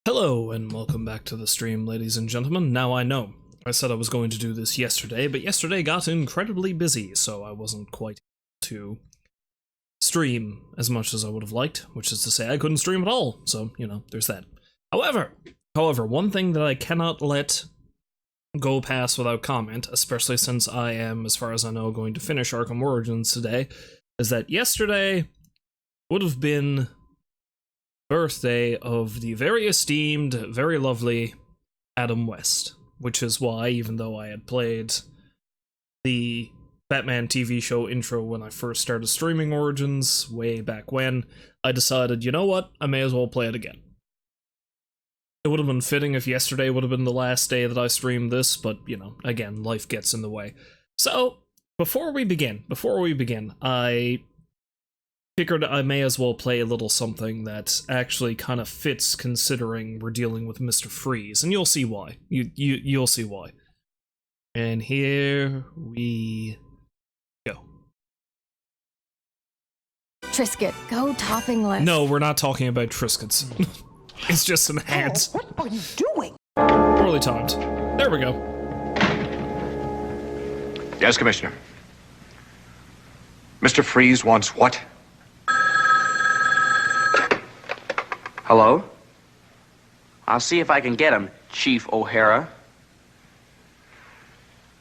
Hello, and welcome back to the stream, ladies and gentlemen. Now I know, I said I was going to do this yesterday, but yesterday got incredibly busy, so I wasn't quite able to stream as much as I would have liked, which is to say I couldn't stream at all, so, you know, there's that. However, one thing that I cannot let go past without comment, especially since I am, as far as I know, going to finish Arkham Origins today, is that yesterday would have been birthday of the very esteemed, very lovely Adam West, which is why, even though I had played the Batman TV show intro when I first started streaming Origins, way back when, I decided, you know what, I may as well play it again. It would have been fitting if yesterday would have been the last day that I streamed this, but, you know, again, life gets in the way. So, before we begin, I figured I may as well play a little something that actually kind of fits, considering we're dealing with Mr. Freeze, and you'll see why. You'll see why. And here we go. Triscuit, go topping list. No, we're not talking about Triscuits. It's just an ad. What are you doing? Poorly timed. There we go. Yes, Commissioner. Mr. Freeze wants what? Hello? I'll see if I can get him, Chief O'Hara.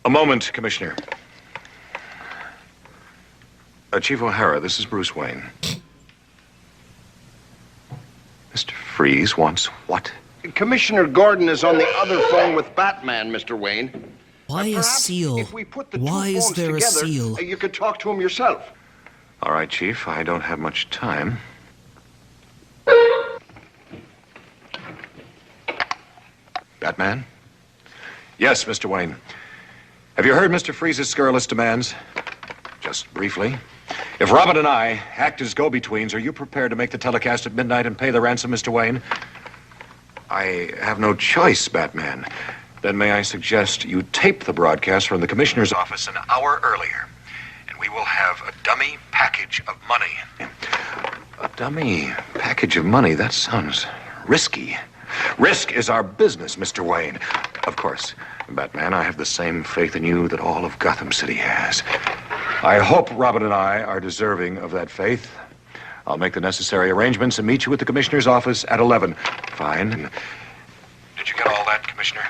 A moment, Commissioner. Chief O'Hara, this is Bruce Wayne. Mr. Freeze wants what? Commissioner Gordon is on the other phone with Batman, Mr. Wayne. Why a Perhaps seal? If we put the Why two is phones there together, a seal? You could talk to him yourself. All right, Chief, I don't have much time. Batman? Yes, Mr. Wayne. Have you heard Mr. Freeze's scurrilous demands? Just briefly. If Robin and I act as go-betweens, are you prepared to make the telecast at midnight and pay the ransom, Mr. Wayne? I have no choice, Batman. Then may I suggest you tape the broadcast from the Commissioner's office an hour earlier, and we will have a dummy package of money. A dummy package of money? That sounds risky. Risk is our business, Mr. Wayne. Of course, Batman, I have the same faith in you that all of Gotham City has. I hope Robin and I are deserving of that faith. I'll make the necessary arrangements and meet you at the Commissioner's office at 11. Fine. Did you get all that, Commissioner?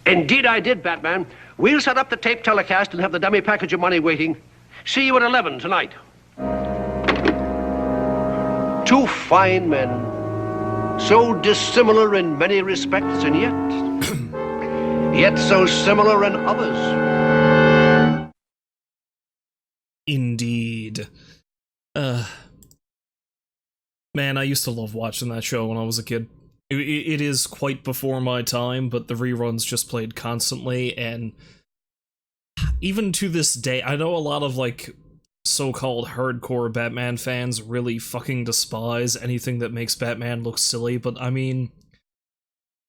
Indeed I did, Batman. We'll set up the tape telecast and have the dummy package of money waiting. See you at 11 tonight. Two fine men. So dissimilar in many respects, and yet so similar in others. Indeed. Man, I used to love watching that show when I was a kid. It is quite before my time, but the reruns just played constantly, and even to this day, I know a lot of, like, so-called hardcore Batman fans really fucking despise anything that makes Batman look silly, but I mean,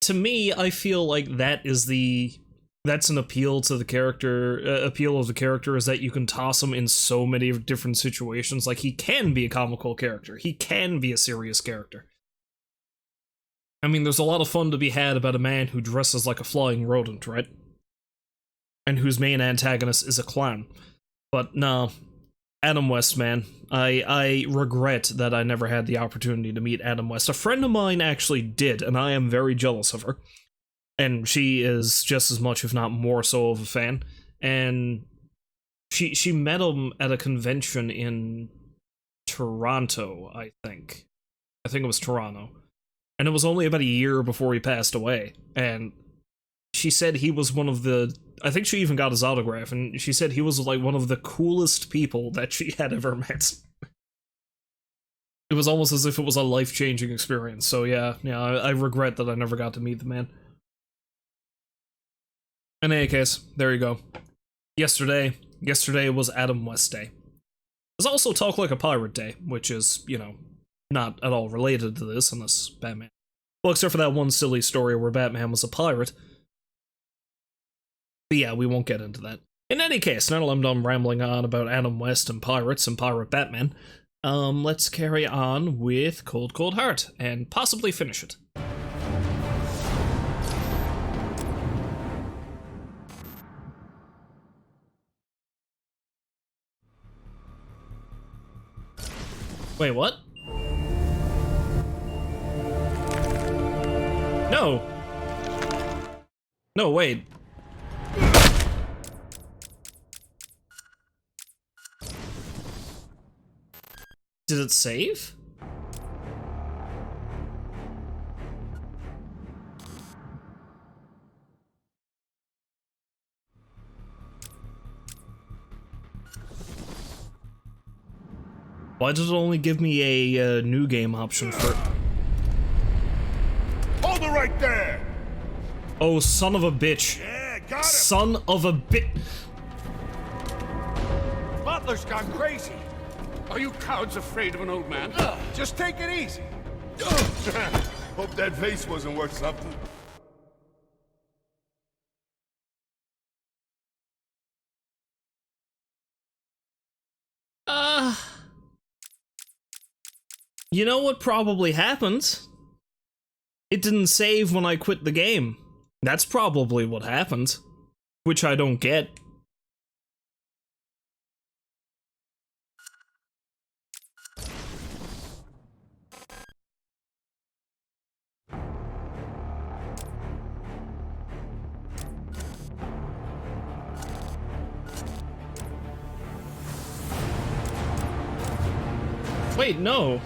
to me, I feel like that's an appeal to the character, appeal of the character is that you can toss him in so many different situations. Like, he can be a comical character, he can be a serious character. I mean, there's a lot of fun to be had about a man who dresses like a flying rodent, right? And whose main antagonist is a clown. But no, Adam West, man. I regret that I never had the opportunity to meet Adam West. A friend of mine actually did, and I am very jealous of her. And she is just as much, if not more so, of a fan. And she met him at a convention in Toronto, I think. I think it was Toronto. And it was only about a year before he passed away. And she said he was one of the... I think she even got his autograph, and she said he was, like, one of the coolest people that she had ever met. It was almost as if it was a life-changing experience, so yeah, I regret that I never got to meet the man. In any case, there you go. Yesterday was Adam West Day. There's also Talk Like a Pirate Day, which is, you know, not at all related to this, unless Batman... Well, except for that one silly story where Batman was a pirate. But yeah, we won't get into that. In any case, now that I'm done rambling on about Adam West and pirates and Pirate Batman, let's carry on with Cold Cold Heart, and possibly finish it. Wait, what? No. No, wait. Did it save? Why did it only give me a new game option for... Hold it right there! Oh, son of a bitch. Yeah, got him! Son of a bit. Butler's gone crazy. Are you cowards afraid of an old man? Just take it easy. Hope that vase wasn't worth something. You know what probably happened? It didn't save when I quit the game. That's probably what happened. Which I don't get. Wait, no.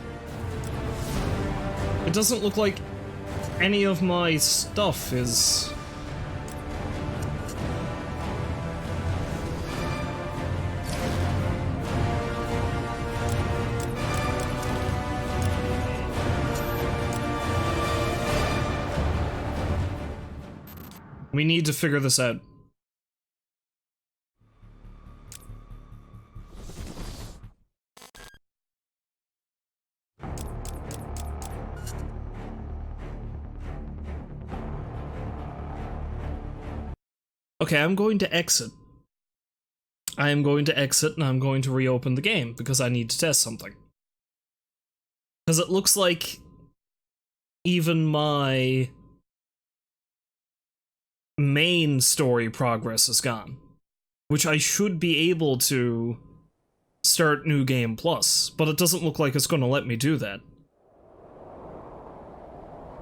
It doesn't look like any of my stuff is... We need to figure this out. Okay, I'm going to exit. I am going to exit and I'm going to reopen the game because I need to test something. Because it looks like even my main story progress is gone. Which I should be able to start New Game Plus, but it doesn't look like it's going to let me do that.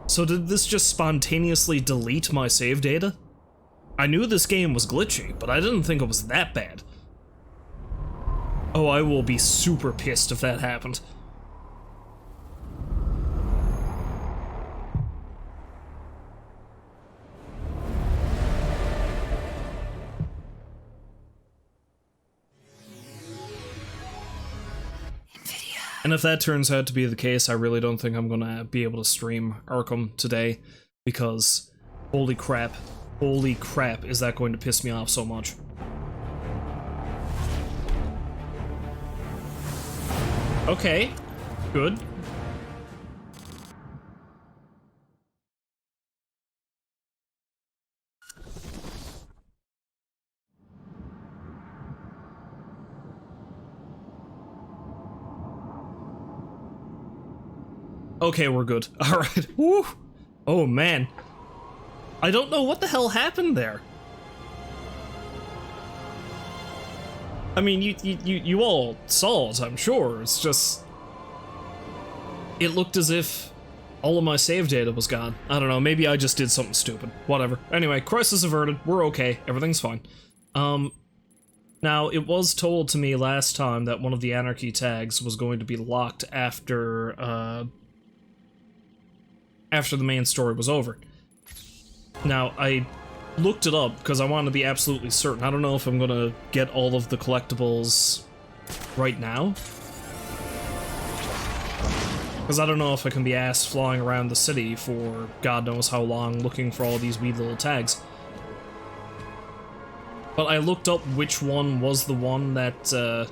So did this just spontaneously delete my save data? I knew this game was glitchy, but I didn't think it was that bad. Oh, I will be super pissed if that happened. And if that turns out to be the case, I really don't think I'm gonna be able to stream Arkham today, because holy crap, is that going to piss me off so much. Okay, good. Okay, we're good. Alright. Woo! Oh, man. I don't know what the hell happened there. I mean, you all saw it, I'm sure. It's just... It looked as if all of my save data was gone. I don't know, maybe I just did something stupid. Whatever. Anyway, crisis averted. We're okay. Everything's fine. Now, it was told to me last time that one of the Anarchy tags was going to be locked after the main story was over. Now, I looked it up because I wanted to be absolutely certain. I don't know if I'm gonna get all of the collectibles right now. Because I don't know if I can be asked flying around the city for God knows how long looking for all these wee little tags. But I looked up which one was the one that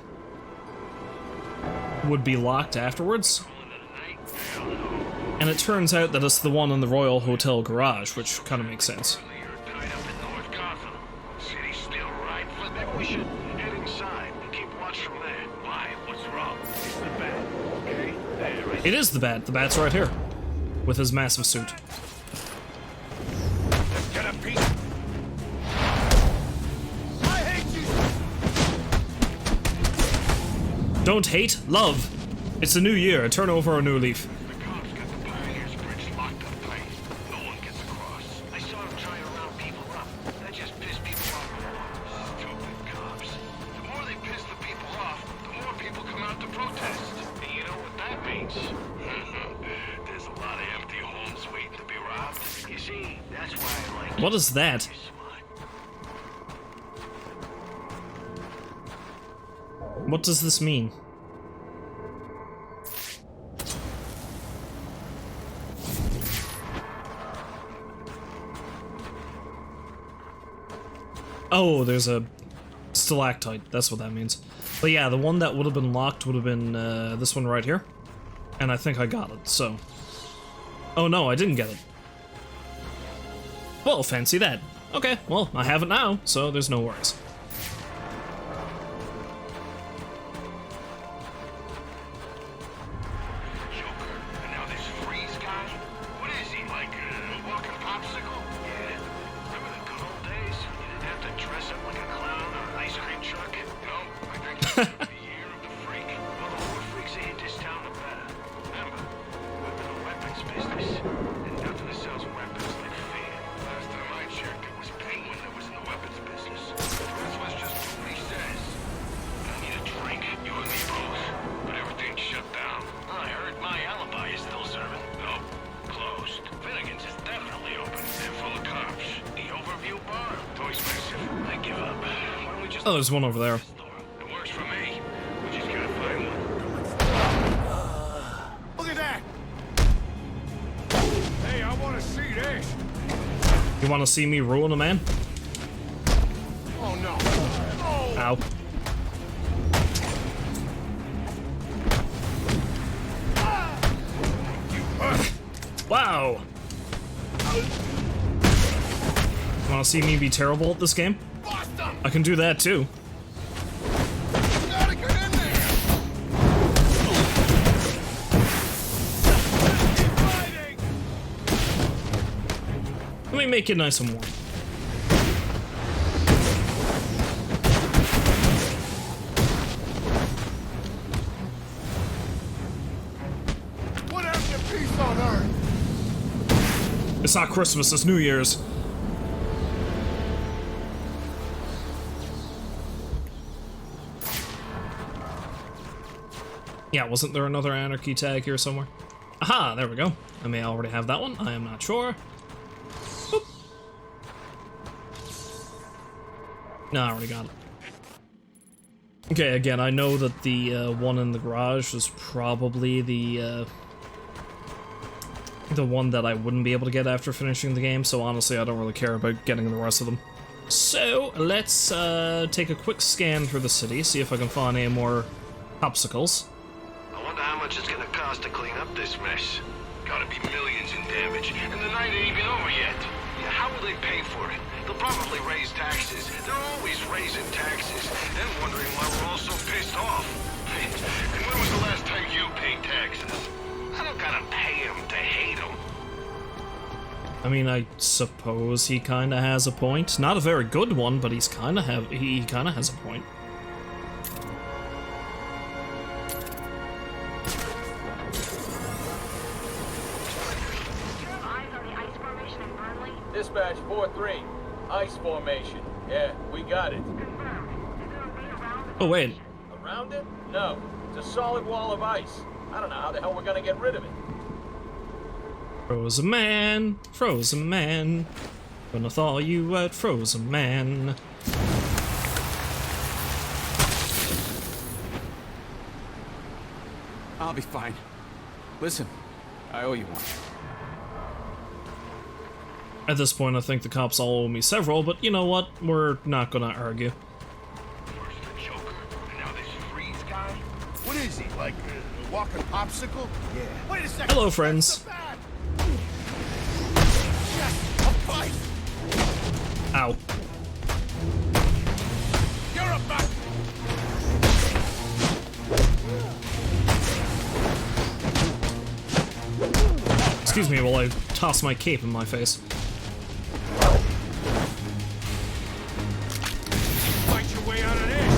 would be locked afterwards. And it turns out that it's the one in the Royal Hotel garage, which kind of makes sense. We should head inside and keep watch from there. Why? What's wrong? It's the bat. Okay? There, right. It is the Bat. The Bat's right here. With his massive suit. Let's get a piece. I hate you! Don't hate, love. It's a new year. Turn over a new leaf. The cops got the Pioneers Bridge locked up tight. No one gets across. I saw them trying to round people up. That just pissed people off more. Stupid cops. The more they piss the people off, the more people come out to protest. And you know what that means? There's a lot of empty homes waiting to be robbed. You see, that's why I like What is that? you smart. What does this mean? Oh, there's a stalactite. That's what that means. But yeah, the one that would have been locked would have been this one right here. And I think I got it, so... Oh no, I didn't get it. Well, fancy that. Okay, well, I have it now, so there's no worries. Joker, and now this Freeze guy? What is he, like a walking popsicle? Yeah. Remember the good old days? You didn't have to dress up like a clown or an ice cream truck? No, I think this is the year of the freak. Well, the more freaks that hit this town, the better. Remember, we're in the weapons business, and nothing that sells weapons like fear. Last time I checked, it was Penguin that was in the weapons business. This was just what he says. I need a drink, you and me both. But everything's shut down. I heard my alibi is still serving. No, closed. Finnegan's is definitely open. And full of cops. The Overview Bar. Too expensive. I give up. Why don't we just... Oh, there's one over there. It works for me. We just gotta find one. Look at that! Hey, I want to see this. You want to see me ruin a man? Oh no! Oh! Ow. Wow! Want to see me be terrible at this game? I can do that too. Gotta get in there! Keep fighting! Let me make it nice and warm. What happened to peace on Earth? It's not Christmas, it's New Year's. Yeah, wasn't there another anarchy tag here somewhere? Aha, there we go. I may already have that one, I am not sure. Boop. No, I already got it. Okay, again, I know that the one in the garage was probably the one that I wouldn't be able to get after finishing the game, so honestly I don't really care about getting the rest of them. So, let's take a quick scan through the city, see if I can find any more popsicles. I wonder how much it's gonna cost to clean up this mess. Gotta be millions in damage, and the night ain't even over yet. Yeah, how will they pay for it? They'll probably raise taxes. They're always raising taxes, and wondering why we're all so pissed off. And when was the last time you paid taxes? I don't gotta pay them to hate them. I mean, I suppose he kinda has a point. Not a very good one, but he kinda has a point. Dispatch 4-3. Ice formation. Yeah, we got it. Oh, wait. Around it? No. It's a solid wall of ice. I don't know how the hell we're gonna get rid of it. Frozen man, frozen man. Gonna thaw you out, frozen man. I'll be fine. Listen, I owe you one. At this point, I think the cops all owe me several, but you know what? We're not gonna argue. First the Joker, and now this Freeze guy. What is he, like a walking popsicle? Yeah. Wait a second. Hello, friends. Yes, a fight. Ow. You're a back. Excuse me while I toss my cape in my face. Fight your way out of this.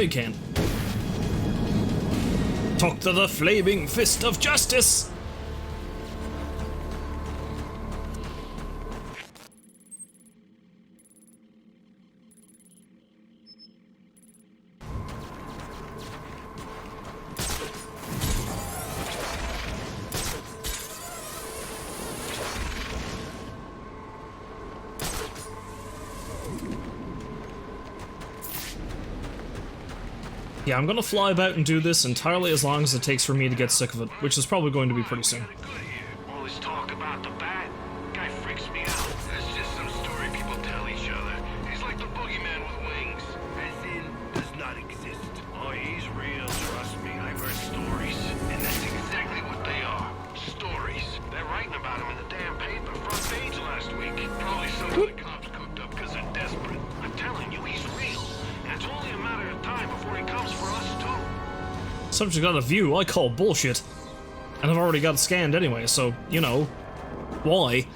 I can. Talk to the flaming fist of justice! Yeah, I'm gonna fly about and do this entirely as long as it takes for me to get sick of it, which is probably going to be pretty soon. All this talk about the bat, guy freaks me out. That's just some story people tell each other. He's like the boogeyman with wings. As in, does not exist. Oh, he's real, trust me. I've heard stories. And that's exactly what they are. Stories. They're writing about him in the damn paper, front page last week. Probably some of the cops cooked up because they're desperate. I'm telling you, he's real. And it's only a matter of time before he comes for us, too. Subject got a view, I call bullshit. And I've already got it scanned anyway, so, you know. Why?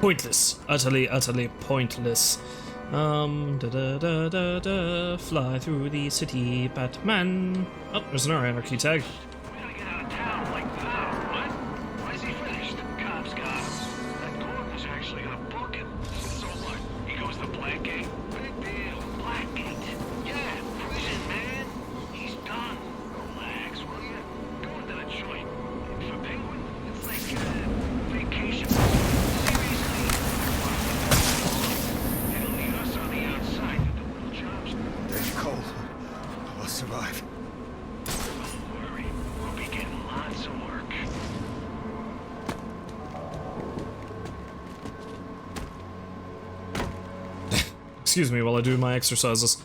Pointless. Utterly, utterly pointless. Fly through the city, Batman. Oh, there's another anarchy tag. We gotta get out of town, like now. What? Why is he finished? Cops got him. That Gordon's actually gonna book him. So what? He goes to Blackgate? Big deal. Blackgate. Yeah, prison, man. He's done. Relax, will you? Going to the joint. For Penguin, it's like vacation. Seriously. It'll leave us on the outside with the real jobs. Days cold. I'll survive. Don't worry. We'll be getting lots of work. Excuse me while I do my exercises.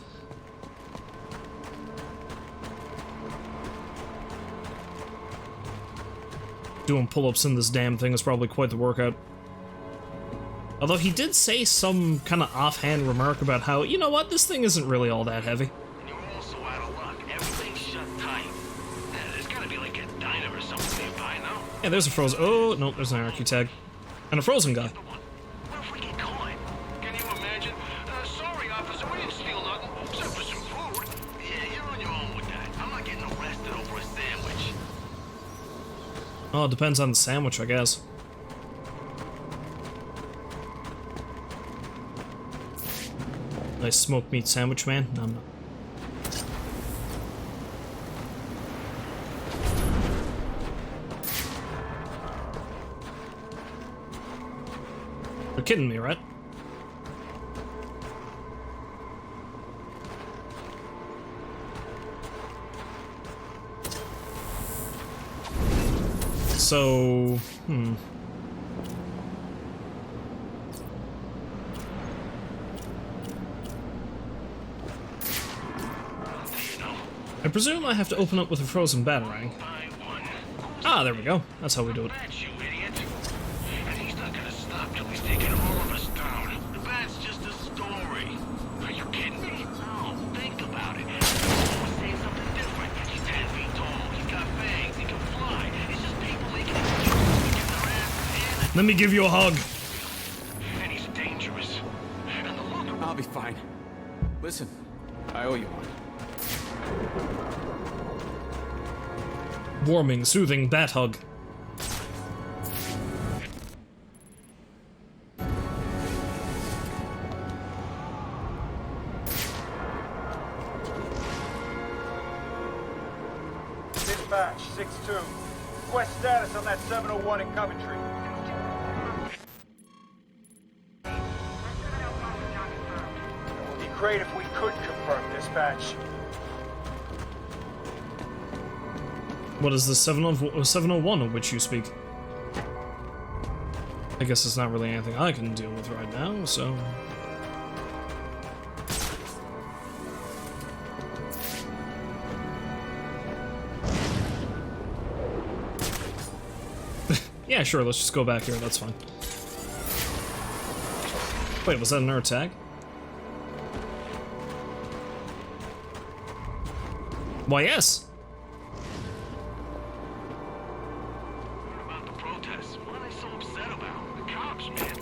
Doing pull-ups in this damn thing is probably quite the workout. Although he did say some kind of offhand remark about how, you know what, this thing isn't really all that heavy. You're also out of luck. Everything's shut tight. There's gotta be like a diner or something nearby, no? Yeah, there's a frozen. Oh, no, there's an anarchy tag. And a frozen guy. What if we get caught? Can you imagine? Sorry, officer, we didn't steal nothing except for some food. Yeah, you're on your own with that. I'm not getting arrested over a sandwich. Oh, it depends on the sandwich, I guess. Nice smoked meat sandwich, man. No, no. You're kidding me, right? So, I presume I have to open up with a frozen batarang. Ah, there we go. That's how we do it. That's you, idiot. And he's not gonna stop till he's taken all of us down. The bat's just a story. Are you kidding me? No, think about it. He's saying something different. He's 10 feet tall. He's got fangs. He can fly. It's just people making excuses to get their asses handed. Let me give you a hug. And he's dangerous. And the look. I'll be fine. Listen, I owe you one. Warming, soothing bat hug. Dispatch, 6-2. Request status on that 701 in Coventry. It would be great if we could confirm dispatch. What is the 701 of which you speak? I guess it's not really anything I can deal with right now, so... Yeah, sure, let's just go back here, that's fine. Wait, was that another tag? Why, yes! What about the protests? What are they so upset about? The cops, man.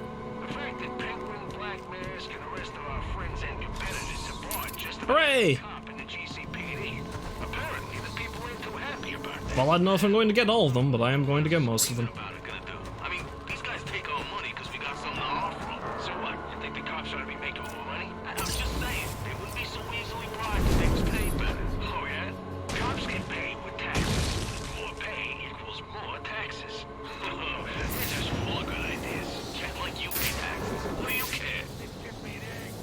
The fact that Penguin, Black Mask, and the rest of our friends and competitors support just about Hooray! every cop in Well, I don't know if I'm going to get all of them, but I am going to get most of them. I mean, these guys take our money because we got something to offer them. So what? You think the cops ought to be making more money? I'm just saying, they wouldn't be so easily bribed if they was paid better. Oh, yeah? Cops get paid with taxes. More pay equals more taxes. They're just full of good ideas. Just like you pay taxes. What do you care? It's just me an egg.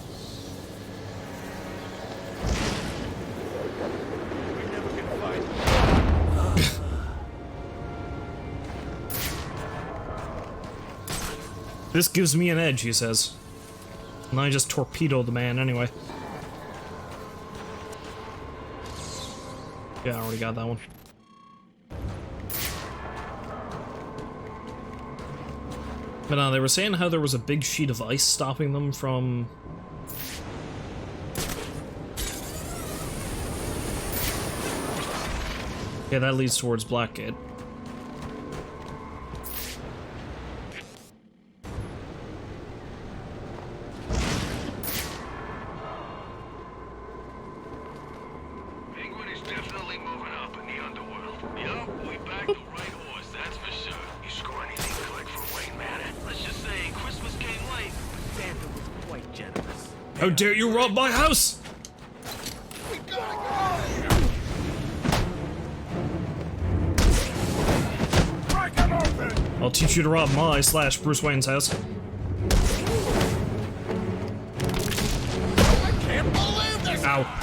We're never gonna find them. This gives me an edge, he says. And I just torpedo the man anyway. Yeah, I already got that one. But they were saying how there was a big sheet of ice stopping them from... Yeah, that leads towards Blackgate. Penguin is definitely moving up in the underworld. Yup, we backed the right horse, that's for sure. You score anything good from Wayne Manor? Let's just say Christmas came late. Santa was quite generous. How dare you rob my house! We gotta get out of here! Break it open! I'll teach you to rob my / Bruce Wayne's house. I can't believe this! Ow.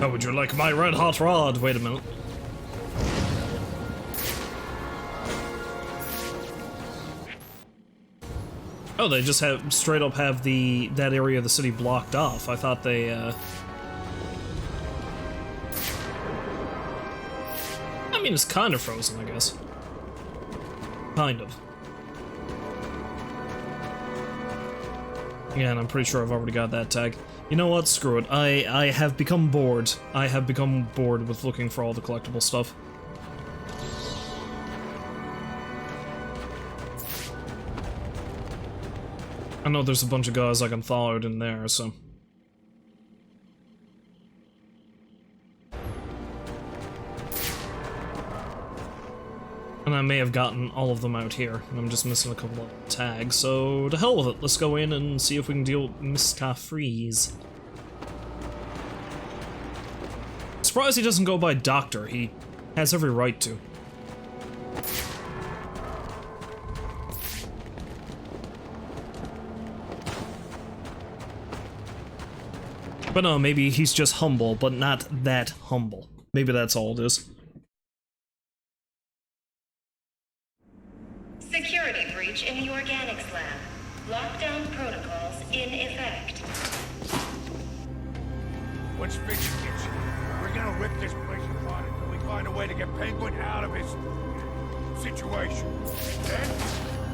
How would you like my red hot rod? Wait a minute. Oh, they just have straight up have that area of the city blocked off. I thought they I mean, it's kind of frozen, I guess. Kind of. Yeah, and I'm pretty sure I've already got that tag. You know what? Screw it. I have become bored. I have become bored with looking for all the collectible stuff. I know there's a bunch of guys I can follow in there, so... And I may have gotten all of them out here, and I'm just missing a couple of tags, so to hell with it. Let's go in and see if we can deal with Mr. Freeze. Surprised he doesn't go by Doctor. He has every right to. But no, maybe he's just humble, but not that humble. Maybe that's all it is. Security breach in the organics lab. Lockdown protocols in effect. Once Fisher gets here, we're gonna rip this place apart until we find a way to get Penguin out of his situation. Then,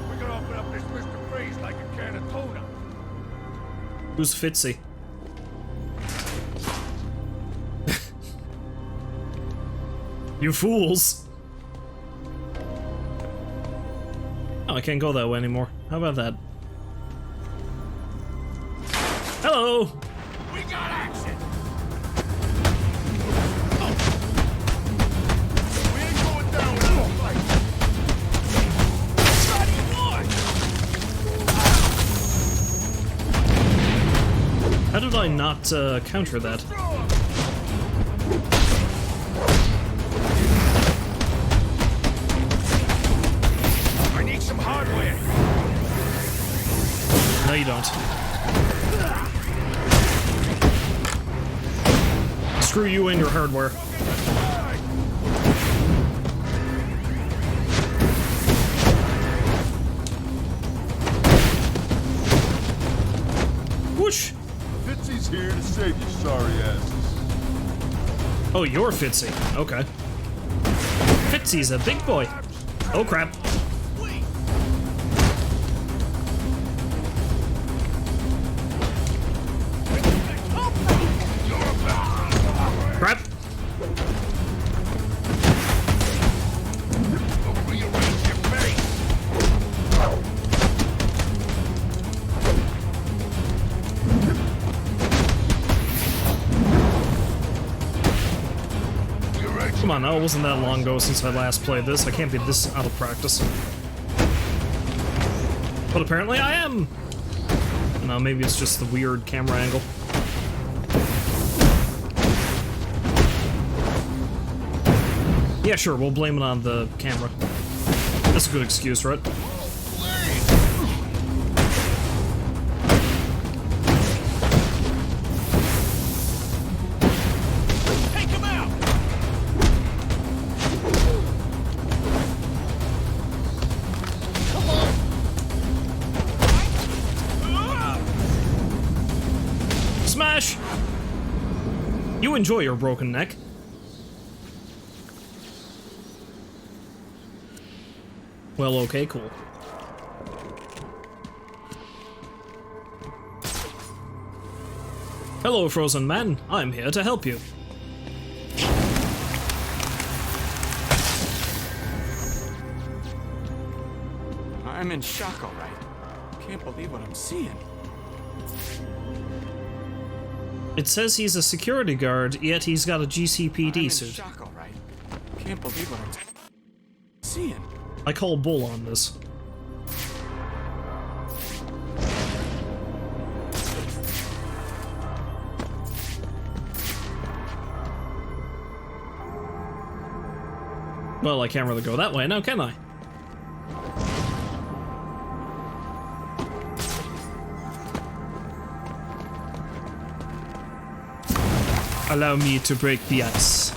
we're gonna open up this Mr. Freeze like a can of tuna. Who's Fitzy? You fools! Oh, I can't go that way anymore. How about that? Hello! We got action! Oh. We ain't going down without a fight! How did I not counter that? I need some hardware! No, you don't. Screw you and your hardware. Whoosh! Fitzy's here to save you sorry asses. Oh, you're Fitzy. Okay. Fitzy's a big boy. Oh, crap. Crap! Come on, now it wasn't that long ago since I last played this. I can't be this out of practice. But apparently I am! No, maybe it's just the weird camera angle. Yeah, sure, we'll blame it on the camera. That's a good excuse, right? Smash! You enjoy your broken neck. Well, okay, cool. Hello, frozen man. I'm here to help you. I'm in shock, all right. Can't believe what I'm seeing. It says he's a security guard, yet he's got a GCPD suit. I'm in shock, all right. Can't believe what I'm seeing. I call bull on this. Well, I can't really go that way now, can I? Allow me to break the ice.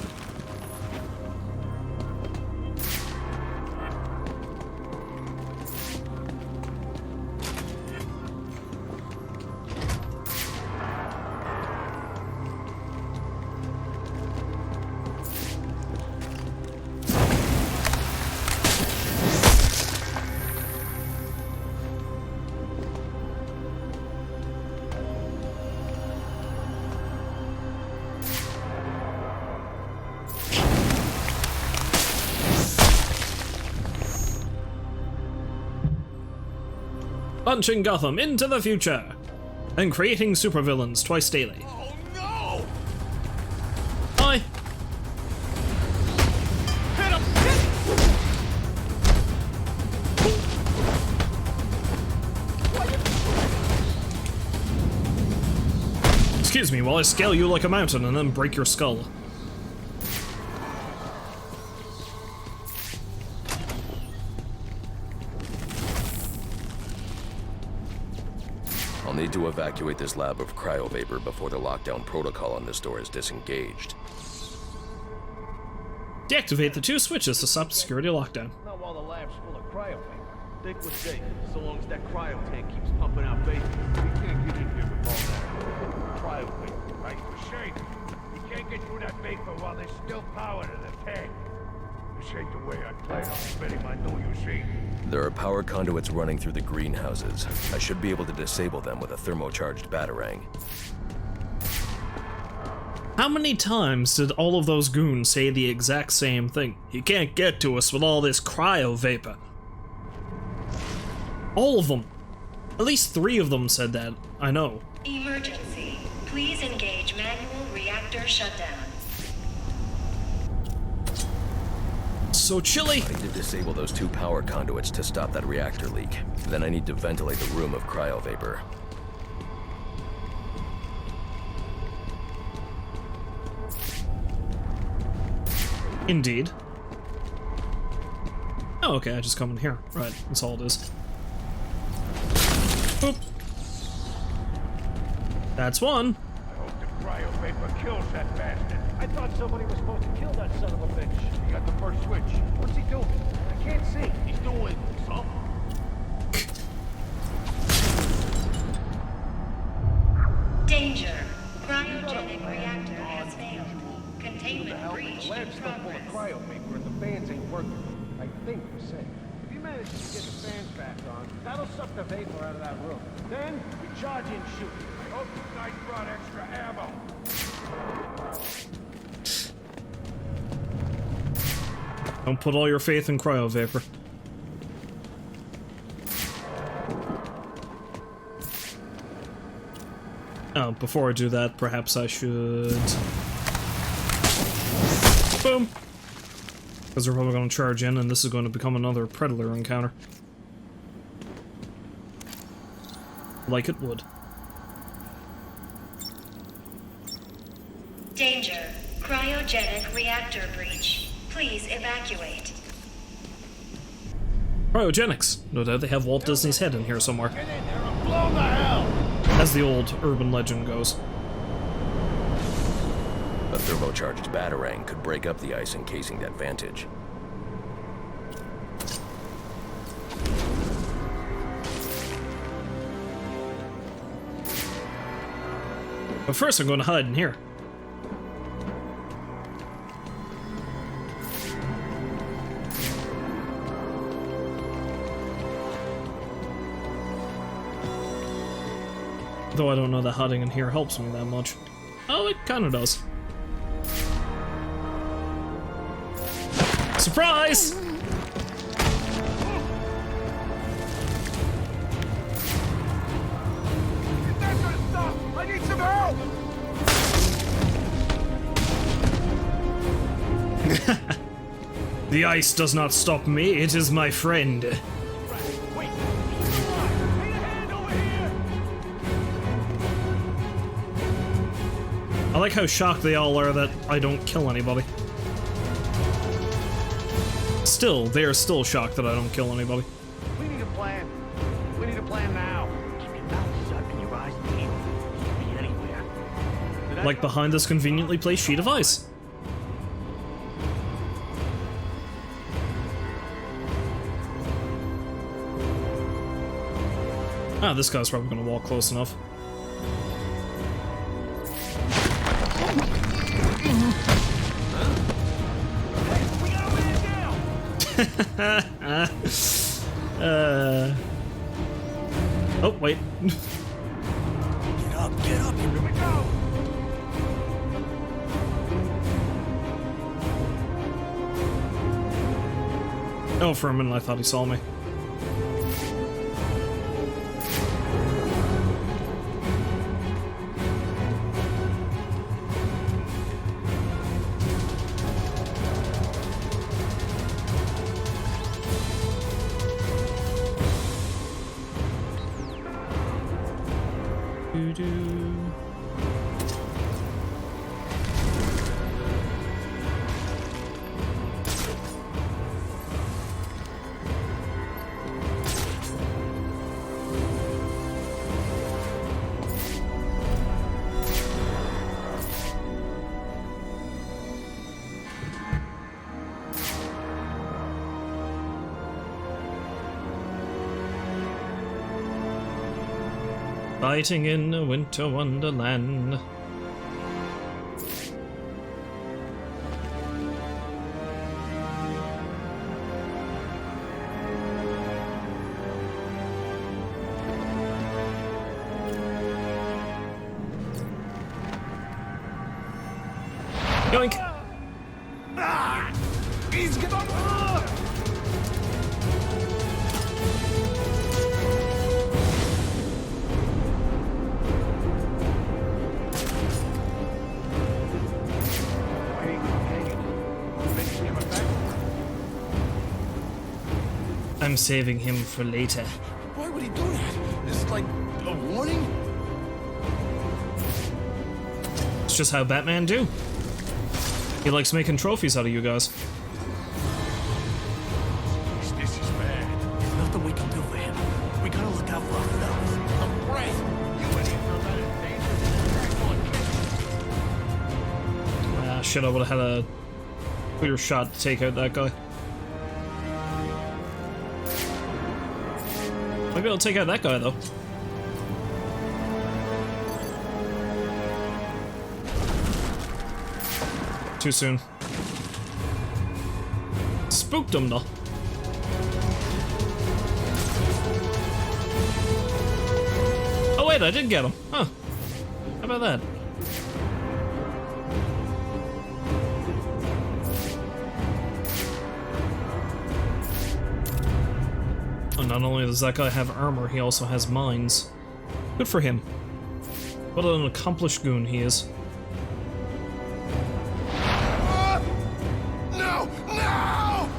Punching Gotham into the future and creating supervillains twice daily. Oh no! Hi. Hit him! Excuse me while I scale you like a mountain and then break your skull. I'll need to evacuate this lab of cryovapor before the lockdown protocol on this door is disengaged. Deactivate the 2 switches to stop the security lockdown. Not while the lab's full of cryo vapor. Think we're safe, so long as that cryo tank keeps pumping out vapor. We can't get in here with all that cryo vapor, right? We're safe. We can't get through that vapor while there's still power to the tank. This ain't the way I plan on spending my New Year's Eve. There are power conduits running through the greenhouses. I should be able to disable them with a thermocharged batarang. How many times did all of those goons say the exact same thing? You can't get to us with all this cryo vapor. All of them. At least 3 of them said that. I know. Emergency. Please engage manual reactor shutdown. So chilly. I need to disable those 2 power conduits to stop that reactor leak. Then I need to ventilate the room of cryovapor. Indeed. Oh, okay, I just come in here. Right, that's all it is. Boop. That's one. I hope the cryo vapor kills that bastard. I thought somebody was supposed to kill that son of a bitch. He got the first switch. What's he doing? I can't see. He's doing something. Danger. Cryogenic reactor has failed. Containment breach The lab's in still full of progress. cryo vapor and the fans ain't working. I think we're safe. If he manages to get the fans back on, that'll suck the vapor out of that room. Then we charge in and shoot. I hope you guys brought extra ammo. Don't put all your faith in cryo vapor. Oh, before I do that, perhaps I should... Boom! Because they're probably going to charge in, and this is going to become another Predator encounter. Like it would. Danger. Cryogenic reactor breach. Please evacuate. Cryogenics. No doubt they have Walt Disney's head in here somewhere. Blow the hell! As the old urban legend goes. A thermocharged batarang could break up the ice encasing that vantage. But first I'm going to hide in here. Though I don't know that hiding in here helps me that much. Oh, it kinda does. Surprise! That's gonna stop! I need some help! The ice does not stop me, it is my friend. I like how shocked they all are that I don't kill anybody. Still, they are still shocked that I don't kill anybody. We need a plan. We need a plan now. Keep your mouth shut and your eyes peeled. You can be anywhere. Like behind this conveniently placed sheet of ice. Ah, this guy's probably gonna walk close enough. Oh, wait. Get up, here we go! Oh, for a minute I thought he saw me. Fighting in a winter wonderland. Yoink! He's gonna... I'm saving him for later. Why would he do that? Is it like a warning? It's just how Batman do. He likes making trophies out of you guys. This is bad. There's nothing we can do for him. We gotta look out for ourselves. I'm afraid. You and him are not in danger. Ah, shit, I would've had a clear shot to take out that guy. Maybe I'll take out that guy, though. Too soon. Spooked him, though. Oh, wait, I did get him. Huh. How about that? And not only does that guy have armor, he also has mines. Good for him. What an accomplished goon he is. No! No!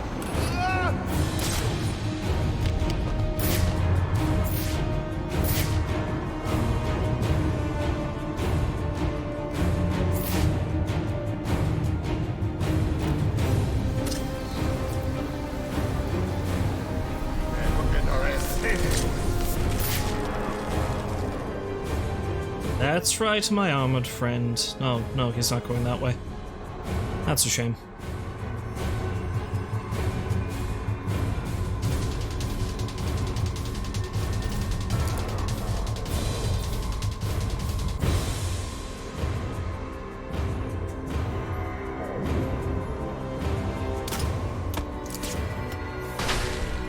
That's right, my armored friend. No, no, he's not going that way. That's a shame.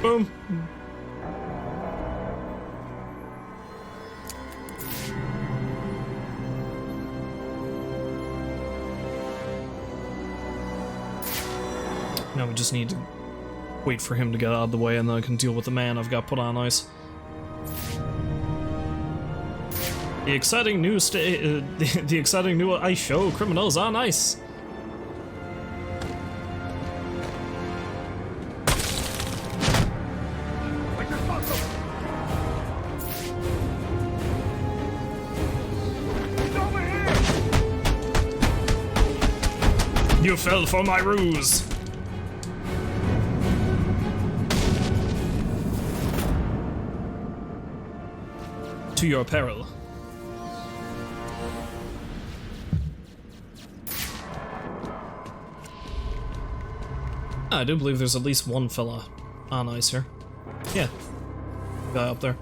Boom. Now we just need to wait for him to get out of the way, and then I can deal with the man I've got put on ice. The exciting new the exciting new ice show, Criminals on Ice. You fell for my ruse. To your peril. I do believe there's at least one fella on ice here. Yeah. Guy up there.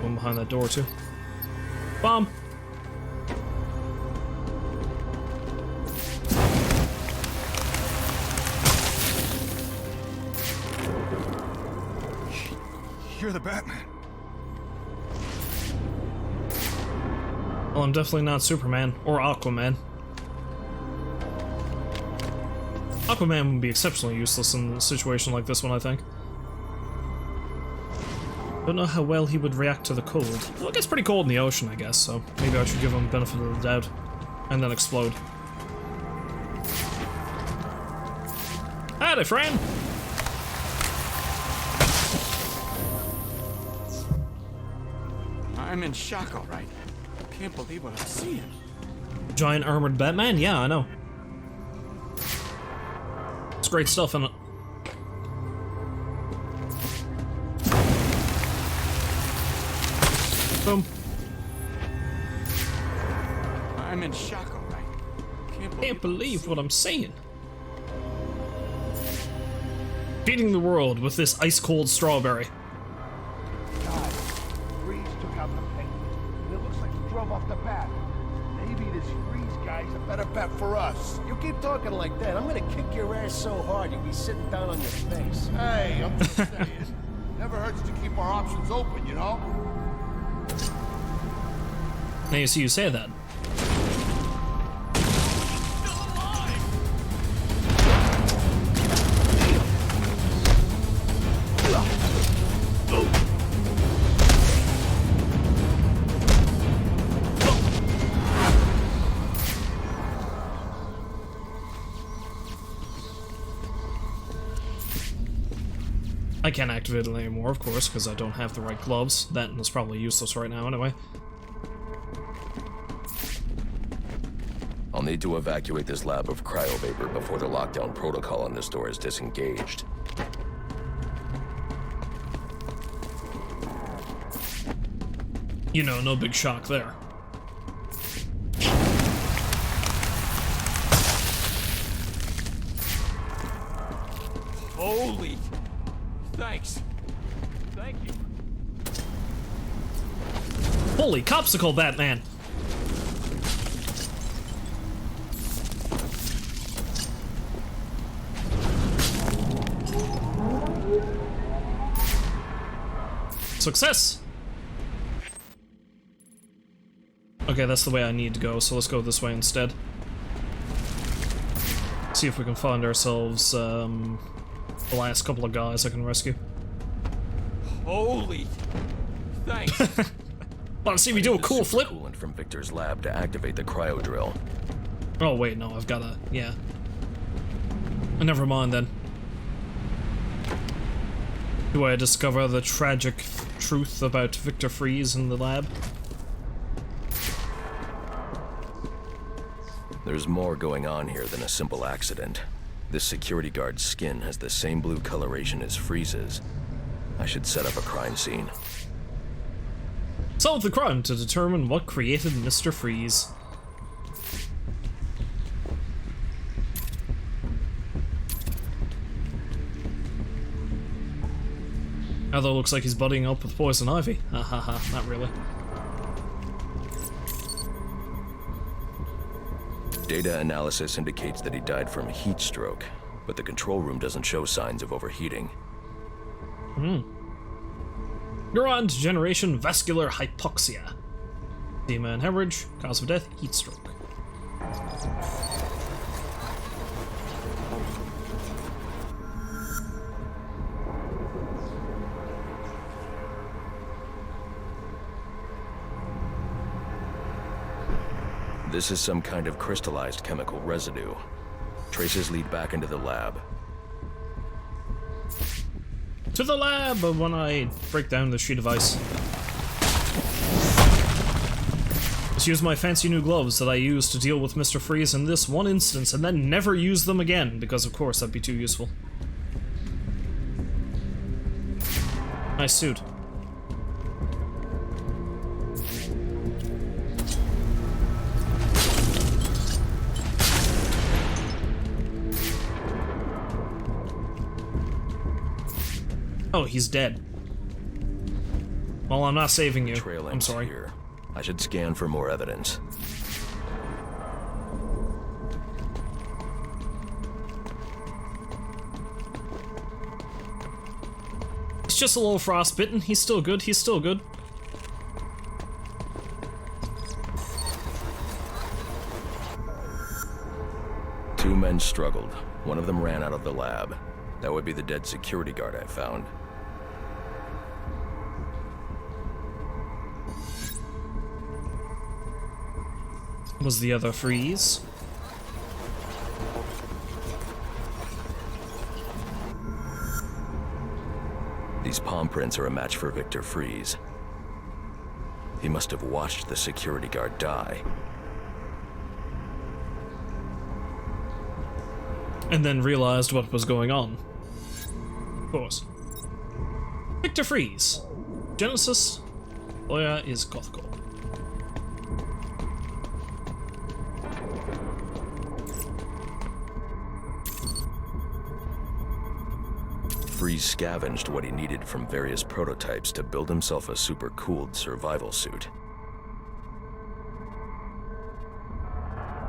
One behind that door too. Bomb! You're the Batman. Well, I'm definitely not Superman or Aquaman. Aquaman would be exceptionally useless in a situation like this one, I think. Don't know how well he would react to the cold. Well, it gets pretty cold in the ocean, I guess, so maybe I should give him the benefit of the doubt. And then explode. Howdy, friend! I'm in shock, all right. Can't believe what I'm seeing. Giant armored Batman? Yeah, I know. It's great stuff, isn't it? Boom. I'm in shock, all right. Can't believe what I'm seeing. Feeding the world with this ice-cold strawberry. Freeze took out the Penguin. And it looks like he drove off the Bat. Maybe this Freeze guy's a better bet for us. You keep talking like that, I'm gonna kick your ass so hard you'll be sitting down on your face. Hey, I'm just saying. Never hurts to keep our options open, you know? Now you see you say that. I can't activate it anymore, of course, because I don't have the right gloves. That is probably useless right now, anyway. I'll need to evacuate this lab of cryovapor before the lockdown protocol on this door is disengaged. You know, no big shock there. Holy... Thanks. Thank you. Holy copsicle, Batman! Success! Okay, that's the way I need to go, so let's go this way instead. See if we can find ourselves, the last couple of guys I can rescue. Holy... Thanks. Want to see me do a cool flip? Coolant from Victor's lab to activate the cryo drill. Oh wait, no, I've got a... yeah. Never mind then. Do I discover the tragic truth about Victor Freeze in the lab? There's more going on here than a simple accident. This security guard's skin has the same blue coloration as Freeze's. I should set up a crime scene. Solve the crime to determine what created Mr. Freeze. Although it looks like he's buddying up with Poison Ivy. Ha ha ha, not really. Data analysis indicates that he died from heat stroke, but the control room doesn't show signs of overheating. Neuron degeneration, vascular hypoxia. Edema and hemorrhage, cause of death, heat stroke. This is some kind of crystallized chemical residue. Traces lead back into the lab. To the lab when I break down the sheet of ice. Just use my fancy new gloves that I used to deal with Mr. Freeze in this one instance and then never use them again, because of course that'd be too useful. Nice suit. Oh, he's dead. Well, I'm not saving you. I'm sorry. Here. I should scan for more evidence. It's just a little frostbitten. He's still good. He's still good. Two men struggled. One of them ran out of the lab. That would be the dead security guard I found. Was the other Freeze? These palm prints are a match for Victor Freeze. He must have watched the security guard die. And then realized what was going on. Of course. Victor Freeze. Genesis. Lawyer is Gothcore. Freeze scavenged what he needed from various prototypes to build himself a super-cooled survival suit.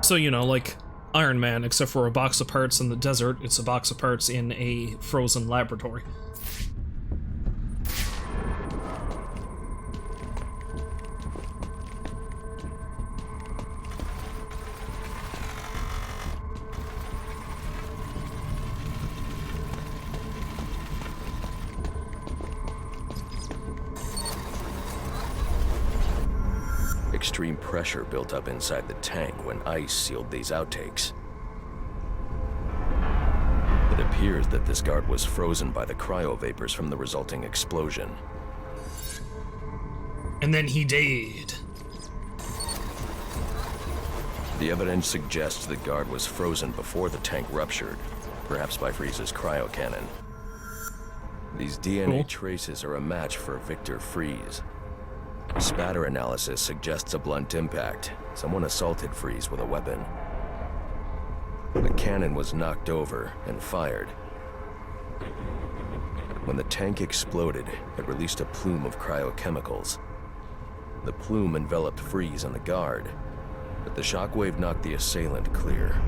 So, you know, like Iron Man, except for a box of parts in the desert, it's a box of parts in a frozen laboratory. Extreme pressure built up inside the tank when ice sealed these outtakes. It appears that this guard was frozen by the cryo vapors from the resulting explosion. And then he died. The evidence suggests the guard was frozen before the tank ruptured, perhaps by Freeze's cryo cannon. These DNA traces are a match for Victor Freeze. Spatter analysis suggests a blunt impact. Someone assaulted Freeze with a weapon. The cannon was knocked over and fired. When the tank exploded, it released a plume of cryochemicals. The plume enveloped Freeze and the guard, but the shockwave knocked the assailant clear.